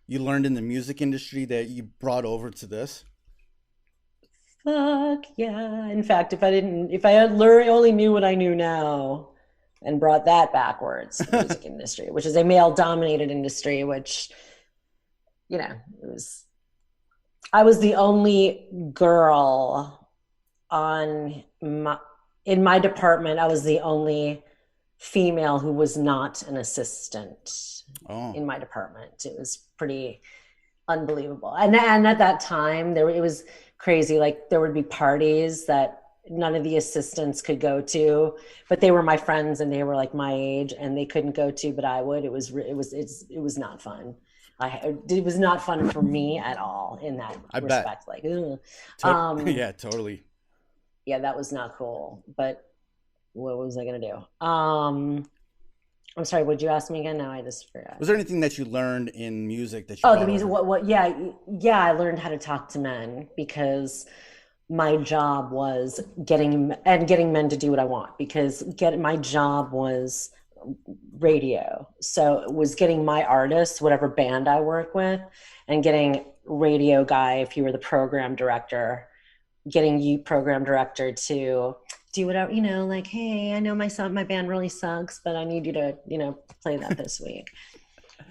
you learned in the music industry that you brought over to this? Fuck yeah. In fact, if I had only knew what I knew now and brought that backwards, the music industry, which is a male dominated industry, which, I was the only girl in my department. I was the only female who was not an assistant in my department. It was pretty unbelievable. And at that time it was crazy. Like there would be parties that none of the assistants could go to, but they were my friends and they were like my age and they couldn't go to, but I would. It was not fun. It was not fun for me at all in that respect. Bet. Like, yeah, totally. Yeah, that was not cool. But what was I gonna do? I'm sorry. Would you ask me again? Now I just forgot. Was there anything that you learned in music that you? Oh, the music. What? Yeah. I learned how to talk to men because my job was getting men to do what I want. Because my job was radio, so it was getting my artists, whatever band I work with, and getting radio guy, if you were the program director, getting you program director to do whatever, like, hey, I know my band really sucks, but I need you to, play that this week.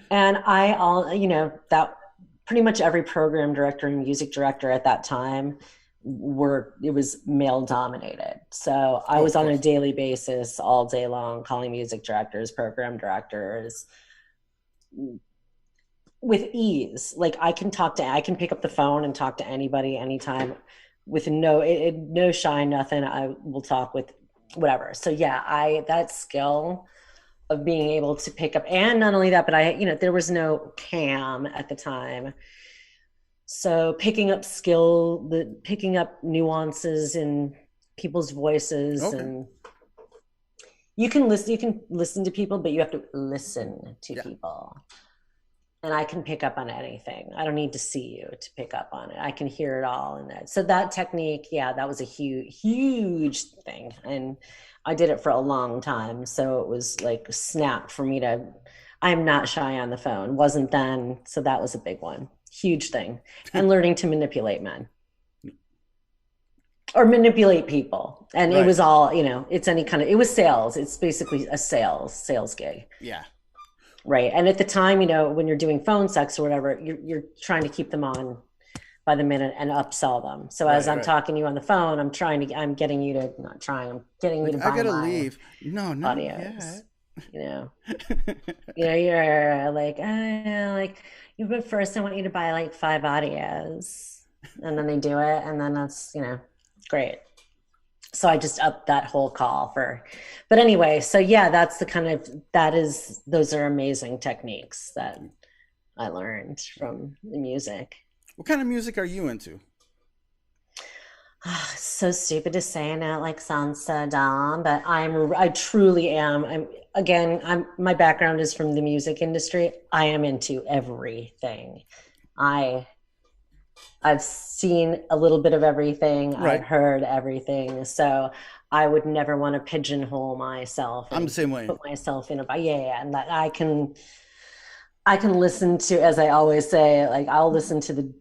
And that pretty much every program director and music director at that time it was male dominated. So I was on a daily basis all day long calling music directors, program directors with ease. Like I can pick up the phone and talk to anybody anytime with no shy, nothing. I will talk with whatever. So yeah, that skill of being able to pick up, and not only that, but there was no cam at the time. So picking up nuances in people's voices, and you can listen to people, but you have to listen to people. And I can pick up on anything. I don't need to see you to pick up on it. I can hear it all. And so that technique, that was a huge thing. And I did it for a long time. So it was like snap for me I'm not shy on the phone. Wasn't then. So that was a big one. Huge thing. And learning to manipulate men. Or manipulate people. And It was all, it's any kind of, it was sales. It's basically a sales gig. Yeah. Right. And at the time, when you're doing phone sex or whatever, you're trying to keep them on by the minute and upsell them. So as Right, I'm right. talking to you on the phone, I'm getting you to, not trying, I'm getting you Like, to I buy gotta my leave. No, not audios. yet. You know, you're like, but first I want you to buy like 5 audios. And then they do it. And then that's, great. So I just upped that whole call but anyway, so yeah, that's those are amazing techniques that I learned from the music. What kind of music are you into? So stupid to say, and it like sounds so dumb, but I truly am. My background is from the music industry. I am into everything. I I've seen a little bit of everything. I've Right. heard everything. So I would never want to pigeonhole myself I'm the and same way. put myself in yeah, and that I can listen to, as I always say, like I'll listen to the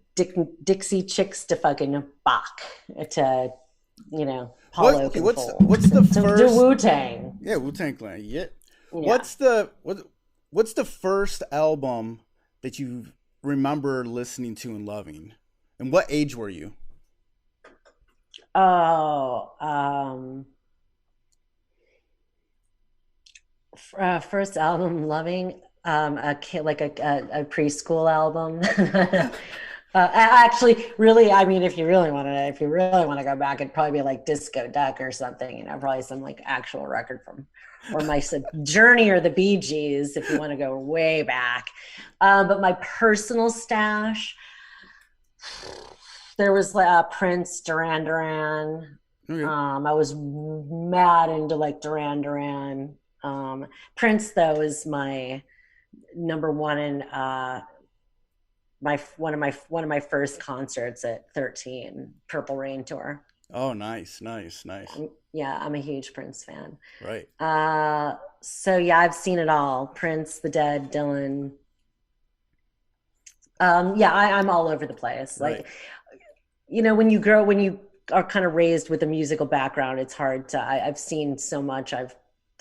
Dixie Chicks to fucking Bach to, Paul What? Okay. Oakenfold What's the to first? Wu Tang. Yeah, Wu-Tang Clan. Yeah. Yeah. What's the first album that you remember listening to and loving? And what age were you? Oh, first album loving a kid like a preschool album. Actually, really, I mean, if you really want to go back, it'd probably be like Disco Duck or something. Probably some like actual record from, or my Journey or the Bee Gees, if you want to go way back. But my personal stash, there was Prince, Duran Duran. Okay. I was mad into like Duran Duran. Prince though is my number one in one of my first concerts at 13, Purple Rain tour. Oh, nice, nice, nice. Yeah, I'm a huge Prince fan. Right. So yeah, I've seen it all. Prince, The Dead, Dylan. Yeah, I'm all over the place. Right. Like, when you are kind of raised with a musical background, it's hard to. I've seen so much. I've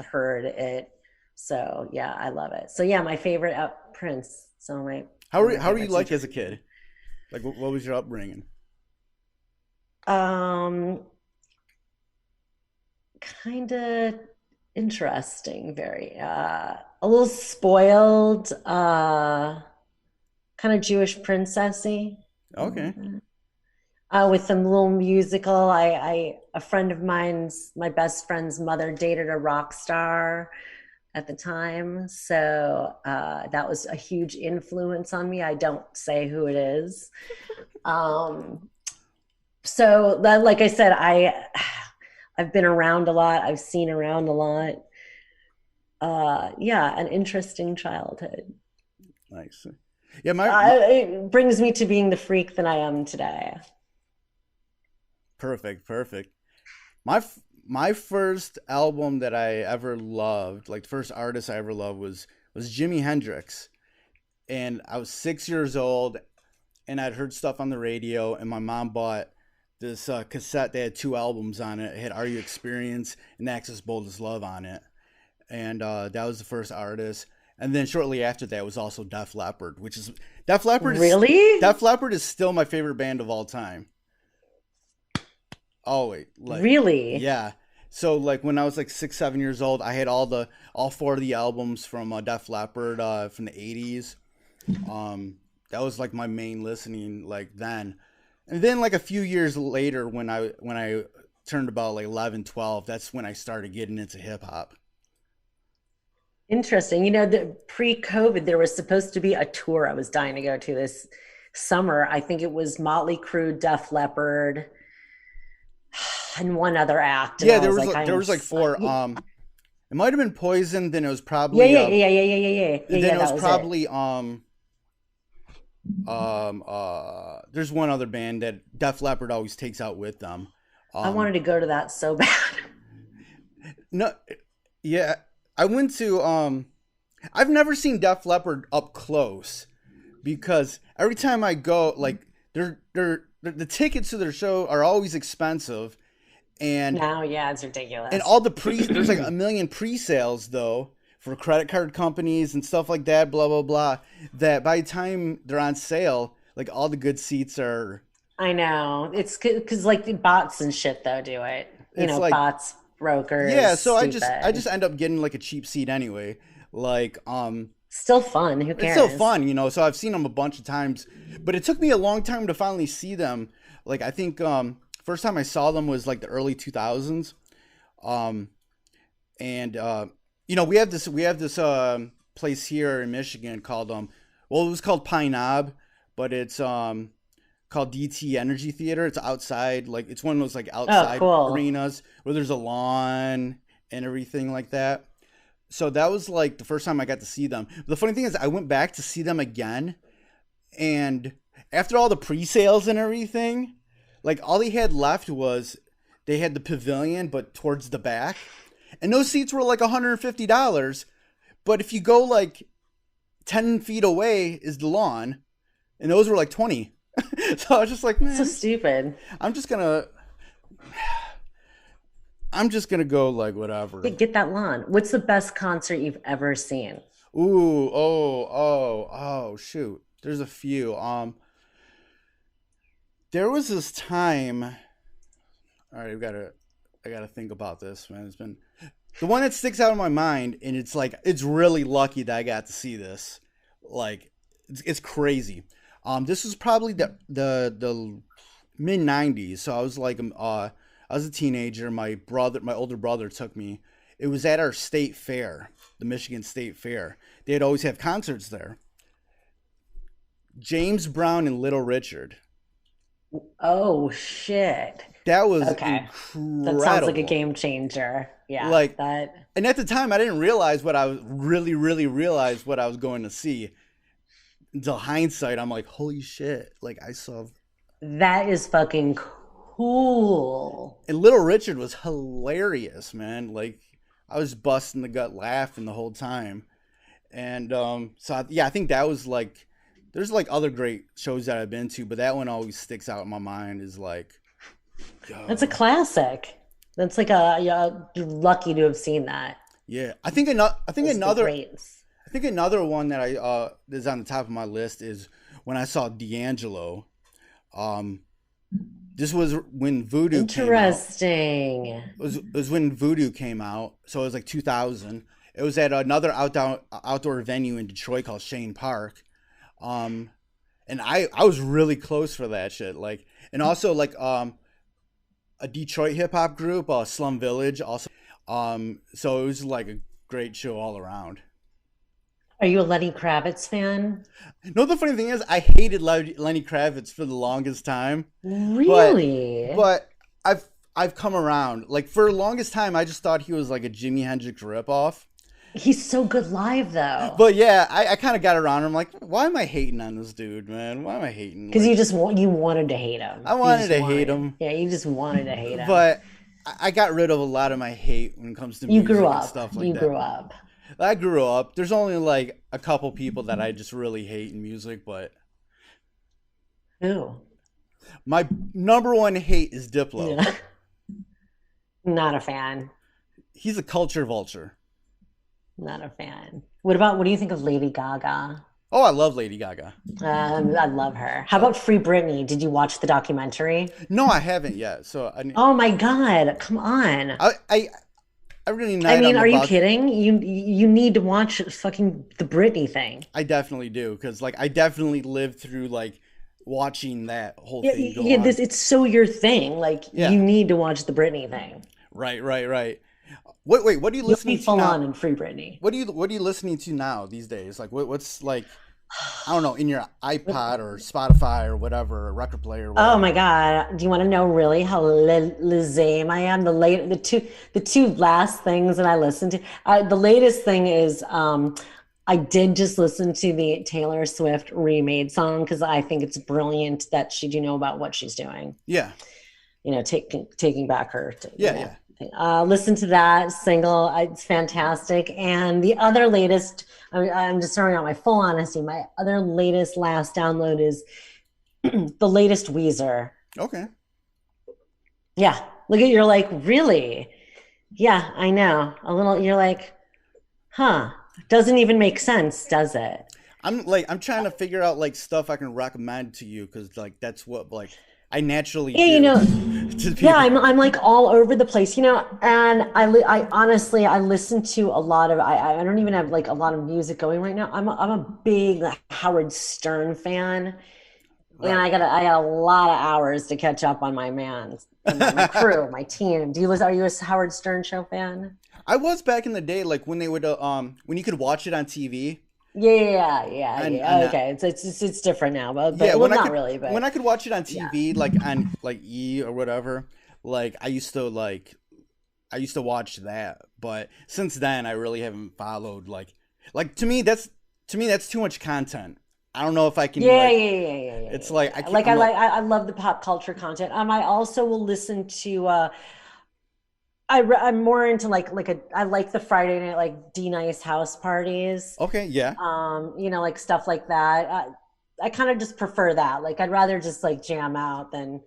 heard it. So yeah, I love it. So yeah, my favorite Prince. So my How one were of my how were you favorites. like as a kid? Like, what was your upbringing? Um, Kind of interesting. Very a little spoiled. Kind of Jewish princessy. Okay. With some little musical. A friend of mine's, my best friend's mother dated a rock star at the time. So that was a huge influence on me. I don't say who it is. Um, so that, like I said, I've been around a lot. I've seen around a lot. Yeah, an interesting childhood. Nice. Yeah, my It brings me to being the freak that I am today. perfect, perfect. My first album that I ever loved, like the first artist I ever loved was Jimi Hendrix. And I was 6 years old, and I'd heard stuff on the radio, and my mom bought this cassette that had two albums on it. It had Are You Experience and Axis Bold as Love on it. And that was the first artist. And then shortly after that was also Def Leppard, which is Def Leppard is Really? Def Leppard is still my favorite band of all time. Oh wait, like Really? yeah. So like when I was like 6, 7 years old, I had all four of the albums from Def Leppard from the '80s. That was like my main listening like then. And then like a few years later, when I turned about like 11, 12, that's when I started getting into hip hop. Interesting. The pre-COVID, there was supposed to be a tour I was dying to go to this summer. I think it was Motley Crue, Def Leppard, and one other act. And Yeah, I was like, I there am. was like four. It might have been Poison. Then it was Yeah, probably yeah, yeah, yeah, yeah, yeah, yeah, yeah, then yeah. it was That was it. probably there's one other band that Def Leppard always takes out with them. I wanted to go to that so bad. No, yeah, I went to I've never seen Def Leppard up close because every time I go, like the tickets to their show are always expensive, and Now, yeah, it's and ridiculous. all the there's like a million pre-sales though for credit card companies and stuff like that, blah blah blah, that by the time they're on sale, like all the good seats are, I know. It's because like the bots and shit though do it. You it's know, like, bots, brokers, yeah, so I just stupid. end up getting like a cheap seat anyway. Like Still fun. Who it's still cares? fun, you know. So I've seen them a bunch of times, but it took me a long time to finally see them. Like I think first time I saw them was like the early 2000s. Um and you know, we have this place here in Michigan called well, it was called Pine Knob, but it's called DT Energy Theater. It's outside, like it's one of those like Oh, outside cool. arenas where there's a lawn and everything like that. So that was like the first time I got to see them. The funny thing is, I went back to see them again, and after all the pre-sales and everything, like all they had left was they had the pavilion, but towards the back, and those seats were like $150. But if you go like 10 feet away is the lawn, and those were like 20. So I was just like, So man, stupid. I'm just gonna, I'm just gonna go like whatever. Get that lawn. What's the best concert you've ever seen? Ooh, oh, shoot. There's a few. There was this time. All right, I gotta think about this, man. It's been the one that sticks out in my mind, and it's like it's really lucky that I got to see this. Like, it's crazy. This was probably the mid '90s, so I was like, I was a teenager. My older brother took me. It was at our state fair, the Michigan State Fair. They'd always have concerts there. James Brown and Little Richard. Oh shit. That was Okay. That sounds like a incredible. game changer. Yeah, Like, that and at the time, I didn't realize what I was really realize what I was going to see. Until hindsight, I'm like, holy shit! Like I saw, that is fucking cool. and Little Richard was hilarious, man. Like I was busting the gut laughing the whole time. And yeah, I think that was like there's like other great shows that I've been to, but that one always sticks out in my mind is like, That's a yo, classic. That's like a yeah, you're lucky to have seen that. yeah. I think another one that I is on the top of my list is when I saw D'Angelo. Um, this was when Voodoo came out. Interesting. It was when Voodoo came out, so it was like 2000. It was at another outdoor venue in Detroit called Shane Park. Um, and I was really close for that shit. Like, and also like a Detroit hip hop group, Slum Village, also. So it was like a great show all around. Are you a Lenny Kravitz fan? No, the funny thing is, I hated Lenny Kravitz for the longest time, but Really? but I've come around. Like for the longest time, I just thought he was like a Jimi Hendrix ripoff. He's so good live though. But yeah, I kind of got around. I'm like, why am I hating on this dude, man? Why am I hating? Because Like, you wanted to hate him. I You wanted just to hate wanted. him, Yeah, you just wanted to hate him. but I got rid of a lot of my hate when it comes to You grew music and up. stuff like You that. grew up. I grew up. There's only like a couple people that I just really hate in music, but Who? my number one hate is Diplo. Yeah. Not a fan. He's a culture vulture. Not a fan. What do you think of Lady Gaga? Oh, I love Lady Gaga. I love her. How about Free Britney? Did you watch the documentary? No, I haven't yet. So Oh my God, come on. I, I, every I night mean, I'm are you about. kidding? You need to watch fucking the Britney thing. I definitely do because like I definitely lived through like watching that whole Yeah, thing go yeah, on. it's so your thing. Like Yeah, you need to watch the Britney thing. right. Wait, what are you You'll be listening to full now? on in Free Britney. What are you listening to now these days? Like what's like I don't know in your iPod or Spotify or whatever, or record player or Oh my whatever. God. Do you want to know really how lame I am? The two last things that I listened to. The latest thing is I did just listen to the Taylor Swift remade song because I think it's brilliant that she do know about what she's doing. Yeah, Taking back her, yeah. listen to that single. It's fantastic. And the other latest, I'm just throwing out my full honesty. My other latest last download is the latest Weezer. Okay. Yeah. Look at you're like, really? Yeah, I know. A little, you're like, Huh. Doesn't even make sense, does it? I'm trying to figure out like stuff I can recommend to you because like that's what like I naturally Yeah, do to yeah, people. I'm like all over the place, and I honestly I listen to a lot of I don't even have like a lot of music going right now. I'm a big Howard Stern fan, and Right. I got a lot of hours to catch up on my man and my crew, my team. Do you listen? Are you a Howard Stern show fan? I was back in the day like when they would when you could watch it on TV and Okay, it's different now, yeah, but well, not really, when but I could watch it on yeah. TV like on like E or whatever, like I used to watch that, but since then I really haven't followed like to me that's too much content. I don't know if I can it's like I can't Like I'm like I love the pop culture content. I also will listen to. I'm more into I like the Friday night like D nice house parties. okay, yeah. Like stuff like that. I kind of just prefer that. Like I'd rather just like jam out than.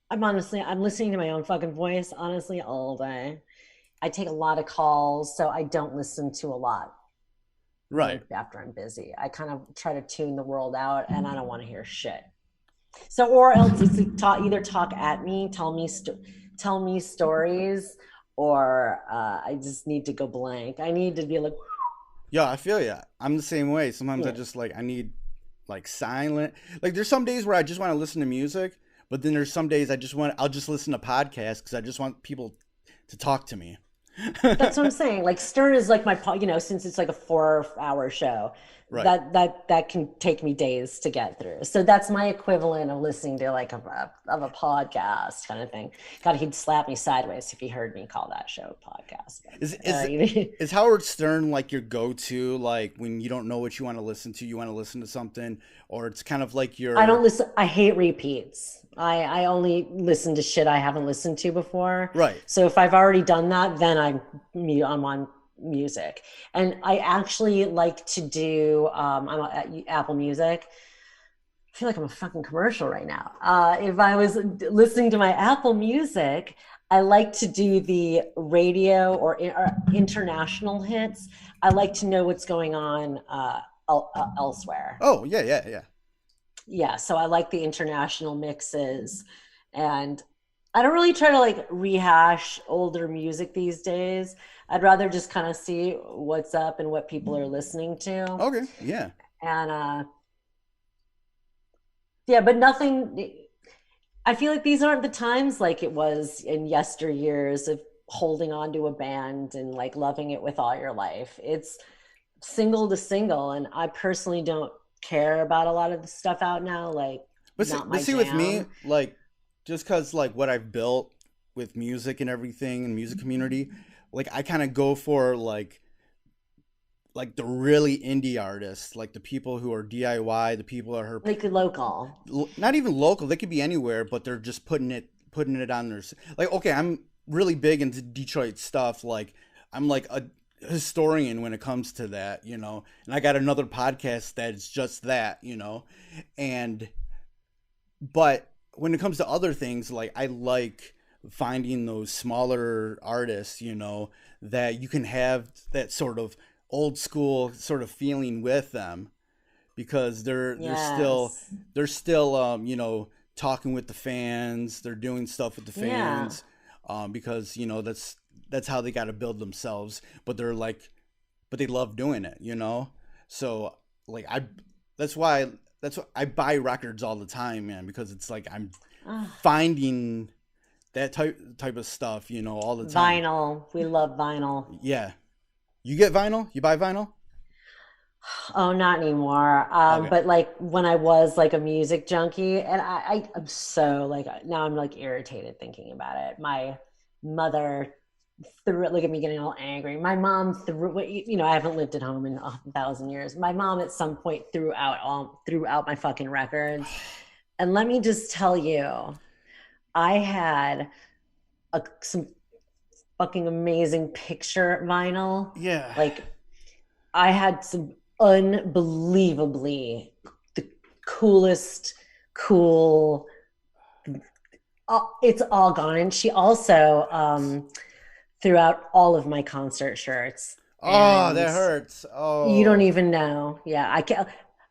I'm listening to my own fucking voice honestly all day. I take a lot of calls, so I don't listen to a lot Right. after I'm busy. I kind of try to tune the world out, and I don't want to hear shit. So, or else it's like either talk at me, tell me stories, or I just need to go blank. I need to be like, Yeah, I feel ya. I'm the same way. Sometimes I yeah, just like I need like silent. Like there's some days where I just want to listen to music, but then there's some days I'll just listen to podcasts because I just want people to talk to me. that's what I'm saying. Like Stern is like since it's like a 4 hour show, Right. that can take me days to get through. So that's my equivalent of listening to like of a podcast kind of thing. God, he'd slap me sideways if he heard me call that show a podcast. Is But, is is Howard Stern like your go-to like when you don't know what you want to listen to something or it's kind of like I your don't listen. I hate repeats. I only listen to shit I haven't listened to before. right. So if I've already done that, then I'm on music. And I actually like to do. I'm at Apple Music. I feel like I'm a fucking commercial right now. If I was listening to my Apple Music, I like to do the radio or international hits. I like to know what's going on elsewhere. Oh, yeah, yeah, yeah. Yeah, so I like the international mixes, and I don't really try to like rehash older music these days. I'd rather just kind of see what's up and what people are listening to. Okay, yeah. And yeah, but nothing. I feel like these aren't the times like it was in yesteryears of holding on to a band and like loving it with all your life. It's single to single, and I personally don't care about a lot of the stuff out now. Like, not But my see with me, jam. like just cuz like what I've built with music and everything and music community, like I kind of go for like the really indie artists, like the people who are DIY, the people that are Like local. not even local. They could be anywhere, but they're just putting it on their like. Okay, I'm really big into Detroit stuff. Like I'm like a historian when it comes to that, And I got another podcast that's just that, And but when it comes to other things, like I like finding those smaller artists, that you can have that sort of old school sort of feeling with them because Yes. they're still talking with the fans, they're doing stuff with the Yeah. fans because that's how they got to build themselves, but but they love doing it, so like that's why I buy records all the time, man, because it's like I'm Ah, finding that type of stuff, all the time. vinyl. We love vinyl. Yeah. You get vinyl? You buy vinyl? Oh, not anymore. Okay. But like when I was like a music junkie, and I'm so like now I'm like irritated thinking about it. My mother threw look at me getting all angry. My mom threw I haven't lived at home in 1,000 years. My mom at some point threw out my fucking records. And let me just tell you, I had some fucking amazing picture vinyl. Yeah. Like I had some unbelievably the coolest, cool. It's all gone. And she also, throughout all of my concert shirts. Oh, And that hurts. you don't Oh, even know. Yeah, I can't.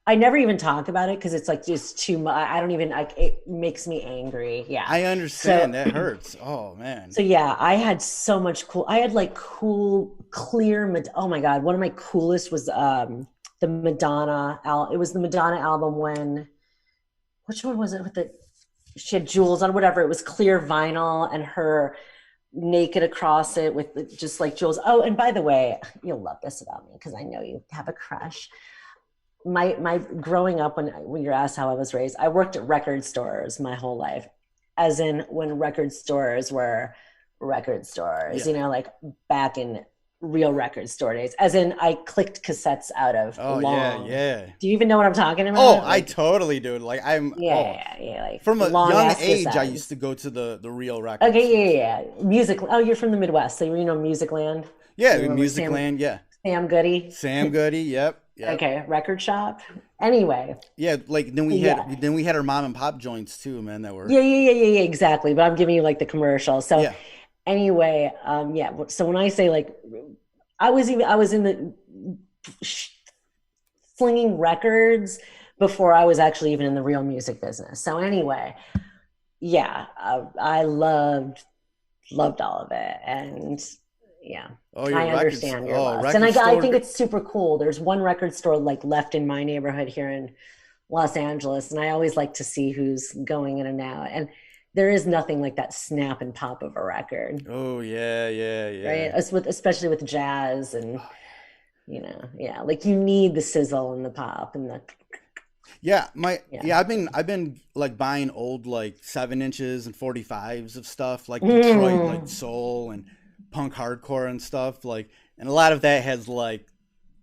I never even talk about it because it's like just too much. I don't even like it makes me angry. Yeah. I So understand. That hurts. Oh man. so yeah, I had so much cool. I had like cool, clear. Oh my god, one of my coolest was the Madonna. It was the Madonna album when which one was it with the she had jewels on whatever it was clear vinyl and her naked across it with just like jewels. Oh, and by the way, you'll love this about me because I know you have a crush. My growing up when you're asked how I was raised, I worked at record stores my whole life, as in when record stores were record stores, Yeah. like back in real record store days, as in I clicked cassettes out of Oh yeah, long. yeah. Do you even know what I'm talking Oh, about? I Like, totally do. Like yeah, like from a long young ass age I used cassettes. to go to the real record Okay, stores. yeah, yeah. Music. Oh, you're from the Midwest, so you know Musicland. Yeah, You remember Musicland, yeah. Sam Goody? Sam Goody, yep, yep. Okay, record shop. Anyway, Yeah, like then we had yeah, then we had our mom and pop joints too, man, that were yeah, exactly. But I'm giving you like the commercial. So yeah. anyway, yeah. So when I say like, I was in the slinging records before I was actually even in the real music business. So anyway, yeah, I loved all of it, and yeah, Oh, your I records. understand your Oh, lust, and record I store. think it's super cool. There's one record store like left in my neighborhood here in Los Angeles, and I always like to see who's going in and out. And there is nothing like that snap and pop of a record, Oh, yeah, yeah, yeah. right? Especially with jazz and yeah, like you need the sizzle and the pop and the Yeah, yeah. I've been like buying old like 7 inches and 45s of stuff like Detroit like Mm, soul and punk hardcore and stuff like, and a lot of that has like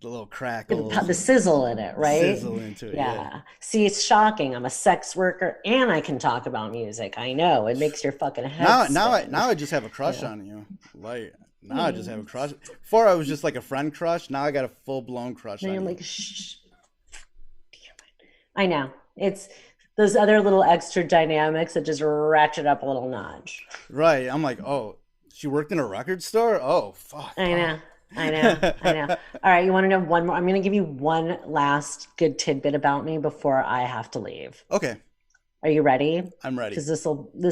the little crackles the and sizzle in it, right? sizzle into it. Yeah. Yeah. See, it's shocking. I'm a sex worker and I can talk about music. I know it makes your fucking head Now spin. I just have a crush Yeah. on you. Like now I just have a Mm. crush. Before I was just like a friend crush. Now I got a full blown crush And on I'm you. like, shh. I know. It's those other little extra dynamics that just ratchet up a little notch. Right. I'm like, oh, she worked in a record store? Oh, fuck. I Oh. know. I know. All right, you want to know one more? I'm going to give you one last good tidbit about me before I have to leave. Okay, Are you ready? I'm ready. Because this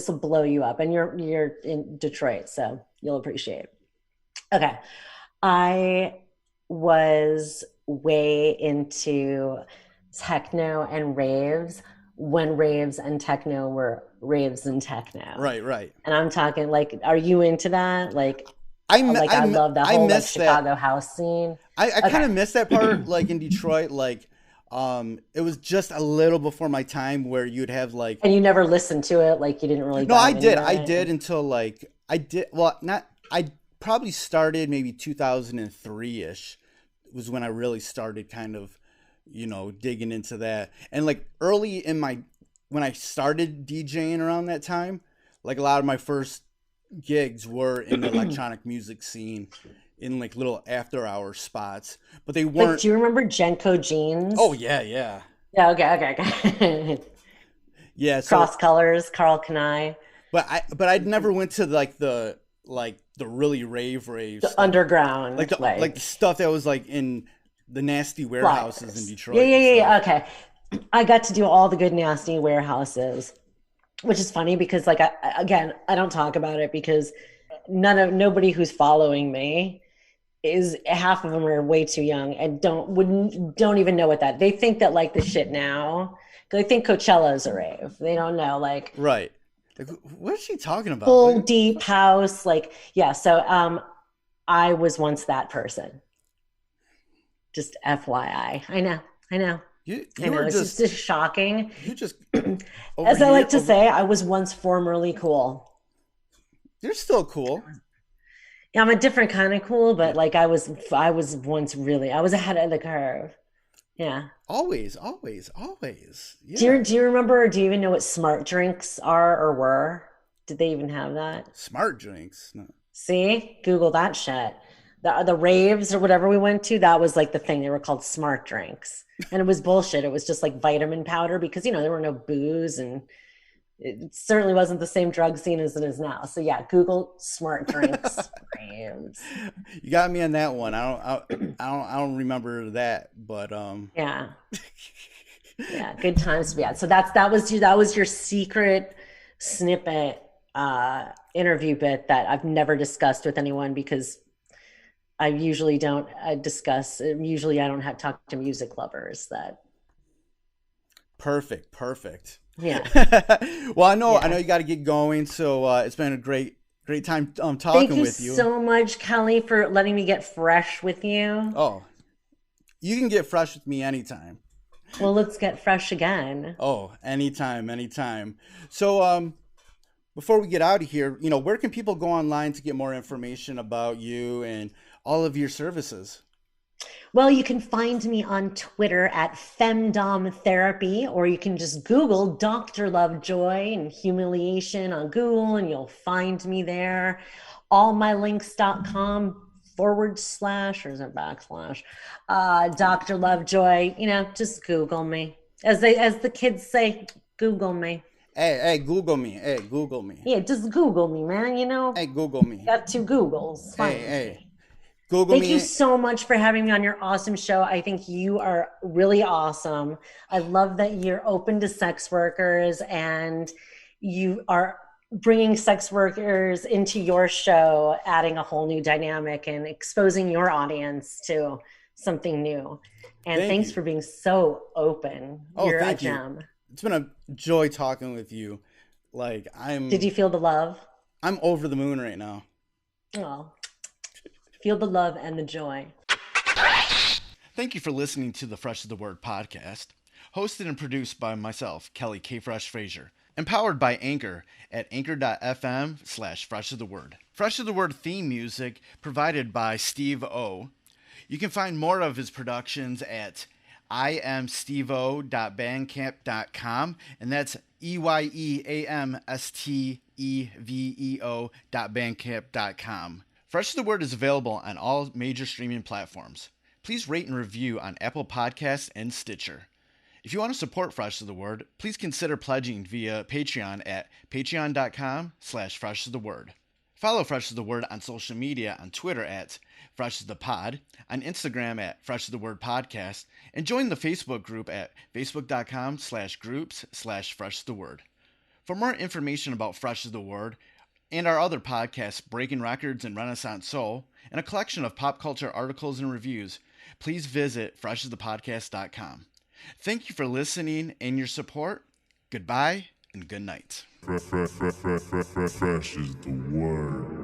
will blow you up, and you're in Detroit, so you'll appreciate it. Okay, I was way into techno and raves when raves and techno were raves and techno. Right, right. And I'm talking like, are you into that? Like I I love the I whole like miss that. Chicago house scene. I kind Okay. of miss that part, like in Detroit. Like, it was just a little before my time where you'd have like, And you never listened to it, like you didn't really no, dive into I it. did until like I did. Well, not I probably started maybe 2003 ish was when I really started kind of, digging into that. And like early in my when I started DJing around that time, like a lot of my first gigs were in the electronic music scene in like little after hour spots, but they Like, weren't. do you remember Jenko Oh jeans? yeah, yeah, Yeah, okay. yeah. So, Cross colors, Carl Kanai, but I'd never went to like the really rave the stuff, like underground, the like stuff that was like in the nasty warehouses in flyers. Yeah, Detroit yeah, and yeah, stuff. yeah. Okay. I got to do all the good nasty warehouses, which is funny because like again, I don't talk about it because nobody who's following me is half of them are way too young and don't even know what that they think that like the shit now because they think Coachella is a rave. They don't know like Right. Like, what is she talking about? full deep house like yeah. So I was once that person. Just FYI. I know. I You know. were It's just shocking. you just As I like to over. say, I was once formerly cool. You're still cool. Yeah, I'm a different kind of cool, Yeah. but like I was once really I was ahead of the curve. Yeah. Always, always, always. Do you Yeah. do you remember or do you even know what smart drinks are or were? Did they even have that? Smart drinks. No. See? Google that shit. The raves or whatever we went to, that was like the thing. They were called smart drinks. And it was bullshit. It was just like vitamin powder because there were no booze and it certainly wasn't the same drug scene as it is now. So yeah, Google smart drinks frames. You got me on that one. I don't remember that, but Yeah. Yeah, good times to be had. So that was your secret snippet interview bit that I've never discussed with anyone because I usually don't discuss. Usually, I don't have talk to music lovers. That perfect. yeah, Well, I know yeah. you got to get going, so it's been a great time Thank talking you with you. so much, Kelly, for letting me get fresh with you. Oh, you can get fresh with me anytime. Well, let's get fresh again. Oh, anytime. So, before we get out of here, where can people go online to get more information about you and all of your services? Well, you can find me on Twitter at Femdom Therapy, or you can just Google Dr. Lovejoy and humiliation on Google, and you'll find me there. Allmylinks.com/, or is it backslash? Dr. Lovejoy, just Google me. As the kids say, Google me. Hey, Google me. Hey, Google me. Yeah, just Google me, man. Hey, Google me. Got two Googles. Find Hey, me. Google Thank you me. so much for having me on your awesome show. I think you are really awesome. I love that you're open to sex workers and you are bringing sex workers into your show, adding a whole new dynamic and exposing your audience to something new. And Thank thanks you. for being so open. Oh, You're a thank you. gem. It's been a joy talking with you. Like Did you feel the love? I'm over the moon right now. Oh, feel the love and the joy. Thank you for listening to the Fresh is the Word podcast, hosted and produced by myself, Kelly K. Fresh Frazier, empowered by Anchor at anchor.fm/Fresh is the Word. Fresh is the Word theme music provided by Steve O. You can find more of his productions at iamsteveo.bandcamp.com, and that's EYEAMSTEVEO.bandcamp.com. Fresh is the Word is available on all major streaming platforms. Please rate and review on Apple Podcasts and Stitcher. If you want to support Fresh is the Word, please consider pledging via Patreon at patreon.com/freshestheword. Follow Fresh is the Word on social media on Twitter at Fresh is the Pod, on Instagram at Fresh is the Word Podcast, and join the Facebook group at facebook.com/groups/Fresh is the Word. For more information about Fresh is the Word and our other podcasts, Breaking Records and Renaissance Soul, and a collection of pop culture articles and reviews, please visit freshesthepodcast.com. Thank you for listening and your support. Goodbye and good night. Fresh is the word.